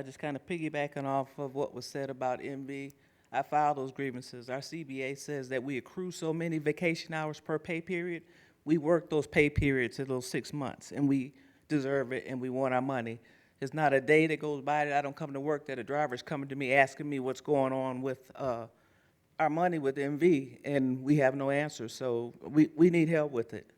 Just kind of piggybacking off of what was said about MV. I filed those grievances. Our CBA says that we accrue so many vacation hours per pay period. We work those pay periods in those 6 months, and we deserve it, and we want our money. There's not a day that goes by that I don't come to work that a driver's coming to me asking me what's going on with our money with MV, and we have no answers. So we need help with it.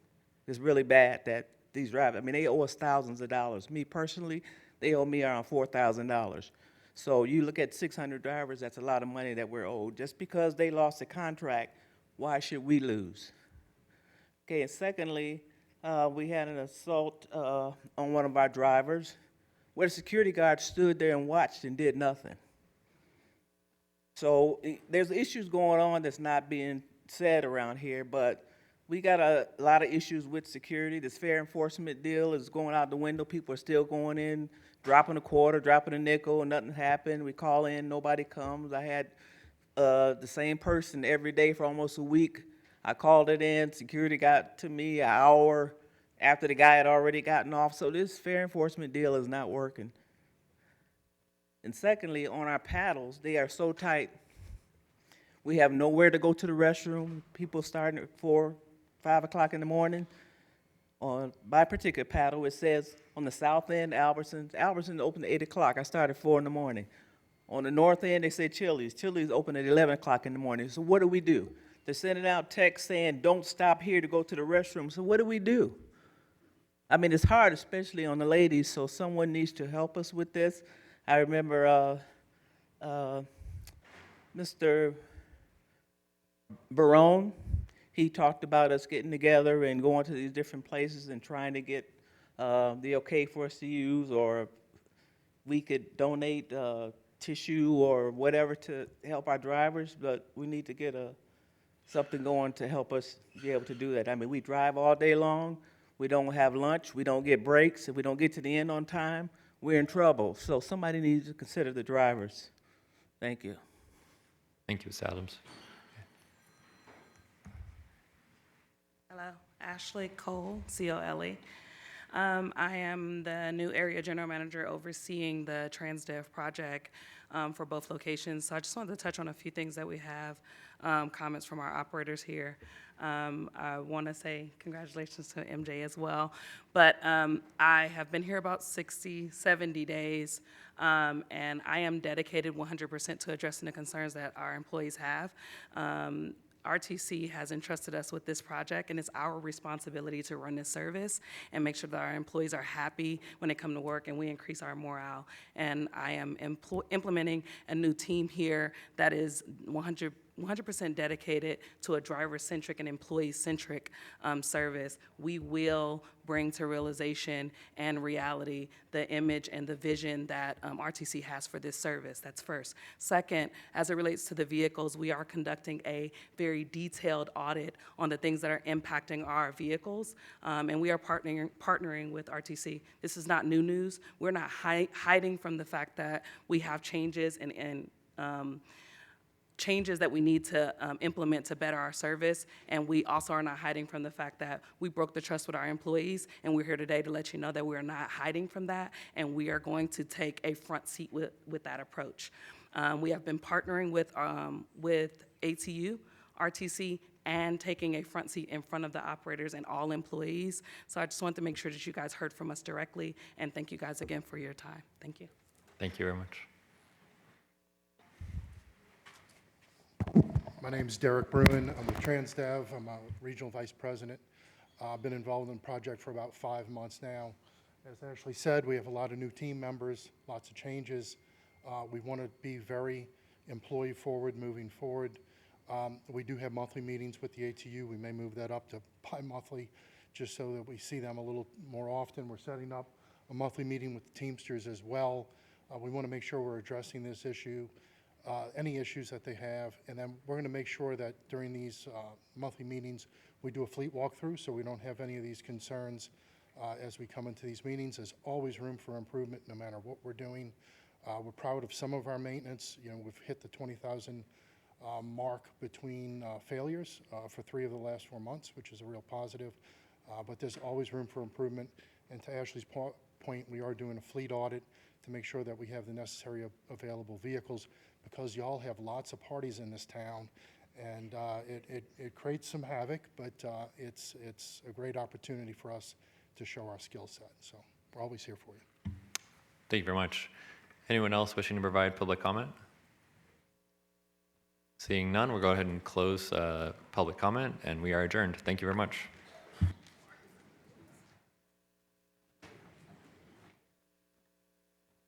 It's really bad that these drivers, they owe us thousands of dollars. Me personally, they owe me around $4,000. So you look at 600 drivers, that's a lot of money that we're owed. Just because they lost a contract, why should we lose? Okay, and secondly, we had an assault on one of our drivers where the security guard stood there and watched and did nothing. So there's issues going on that's not being said around here, but we got a lot of issues with security. This fair enforcement deal is going out the window. People are still going in, dropping a quarter, dropping a nickel, and nothing happened. We call in, nobody comes. I had the same person every day for almost a week. I called it in, security got to me an hour after the guy had already gotten off. So this fair enforcement deal is not working. And secondly, on our paddles, they are so tight. We have nowhere to go to the restroom. People starting at 4, 5 o'clock in the morning. On my particular paddle, it says on the south end, Albertsons open at 8 o'clock. I start at 4 in the morning. On the north end, they say Chili's. Chili's open at 11 o'clock in the morning. So what do? They're sending out texts saying, don't stop here to go to the restroom. So what do? I mean, it's hard, especially on the ladies, so someone needs to help us with this. I remember Mr. Barone, he talked about us getting together and going to these different places and trying to get the okay for us to use, or we could donate tissue or whatever to help our drivers, but we need to get something going to help us be able to do that. I mean, we drive all day long, we don't have lunch, we don't get breaks, if we don't get to the end on time, we're in trouble. So somebody needs to consider the drivers. Thank you. Thank you, Ms. Adams. Hello, Ashley Cole, C-O-L-E. I am the new area general manager overseeing the TransDev project for both locations. So I just wanted to touch on a few things that we have, comments from our operators here. I want to say congratulations to MJ as well. But I have been here about 60, 70 days, and I am dedicated 100% to addressing the concerns that our employees have. RTC has entrusted us with this project, and it's our responsibility to run this service and make sure that our employees are happy when they come to work and we increase our morale. And I am implementing a new team here that is 100% dedicated to a driver-centric and employee-centric service. We will bring to realization and reality the image and the vision that RTC has for this service. That's first. Second, as it relates to the vehicles, we are conducting a very detailed audit on the things that are impacting our vehicles, and we are partnering with RTC. This is not new news. We're not hiding from the fact that we have changes and changes that we need to implement to better our service, and we also are not hiding from the fact that we broke the trust with our employees, and we're here today to let you know that we're not hiding from that, and we are going to take a front seat with that approach. We have been partnering with ATU, RTC, and taking a front seat in front of the operators and all employees. So I just wanted to make sure that you guys heard from us directly, and thank you guys again for your time. Thank you. Thank you very much. My name is Derek Bruin. I'm with TransDev. I'm a regional vice president. I've been involved in the project for about 5 months now. As Ashley said, we have a lot of new team members, lots of changes. We want to be very employee forward moving forward. We do have monthly meetings with the ATU. We may move that up to bi-monthly just so that we see them a little more often. We're setting up a monthly meeting with the Teamsters as well. We want to make sure we're addressing this issue, any issues that they have, and then we're going to make sure that during these monthly meetings we do a fleet walkthrough so we don't have any of these concerns as we come into these meetings. There's always room for improvement no matter what we're doing. We're proud of some of our maintenance. You know, we've hit the 20,000 mark between failures for 3 of the last 4 months, which is a real positive, but there's always room for improvement. And to Ashley's point, we are doing a fleet audit to make sure that we have the necessary available vehicles, because y'all have lots of parties in this town, and it creates some havoc, but it's a great opportunity for us to show our skill set. So we're always here for you. Thank you very much. Anyone else wishing to provide public comment? Seeing none, we'll go ahead and close public comment, and we are adjourned. Thank you very much.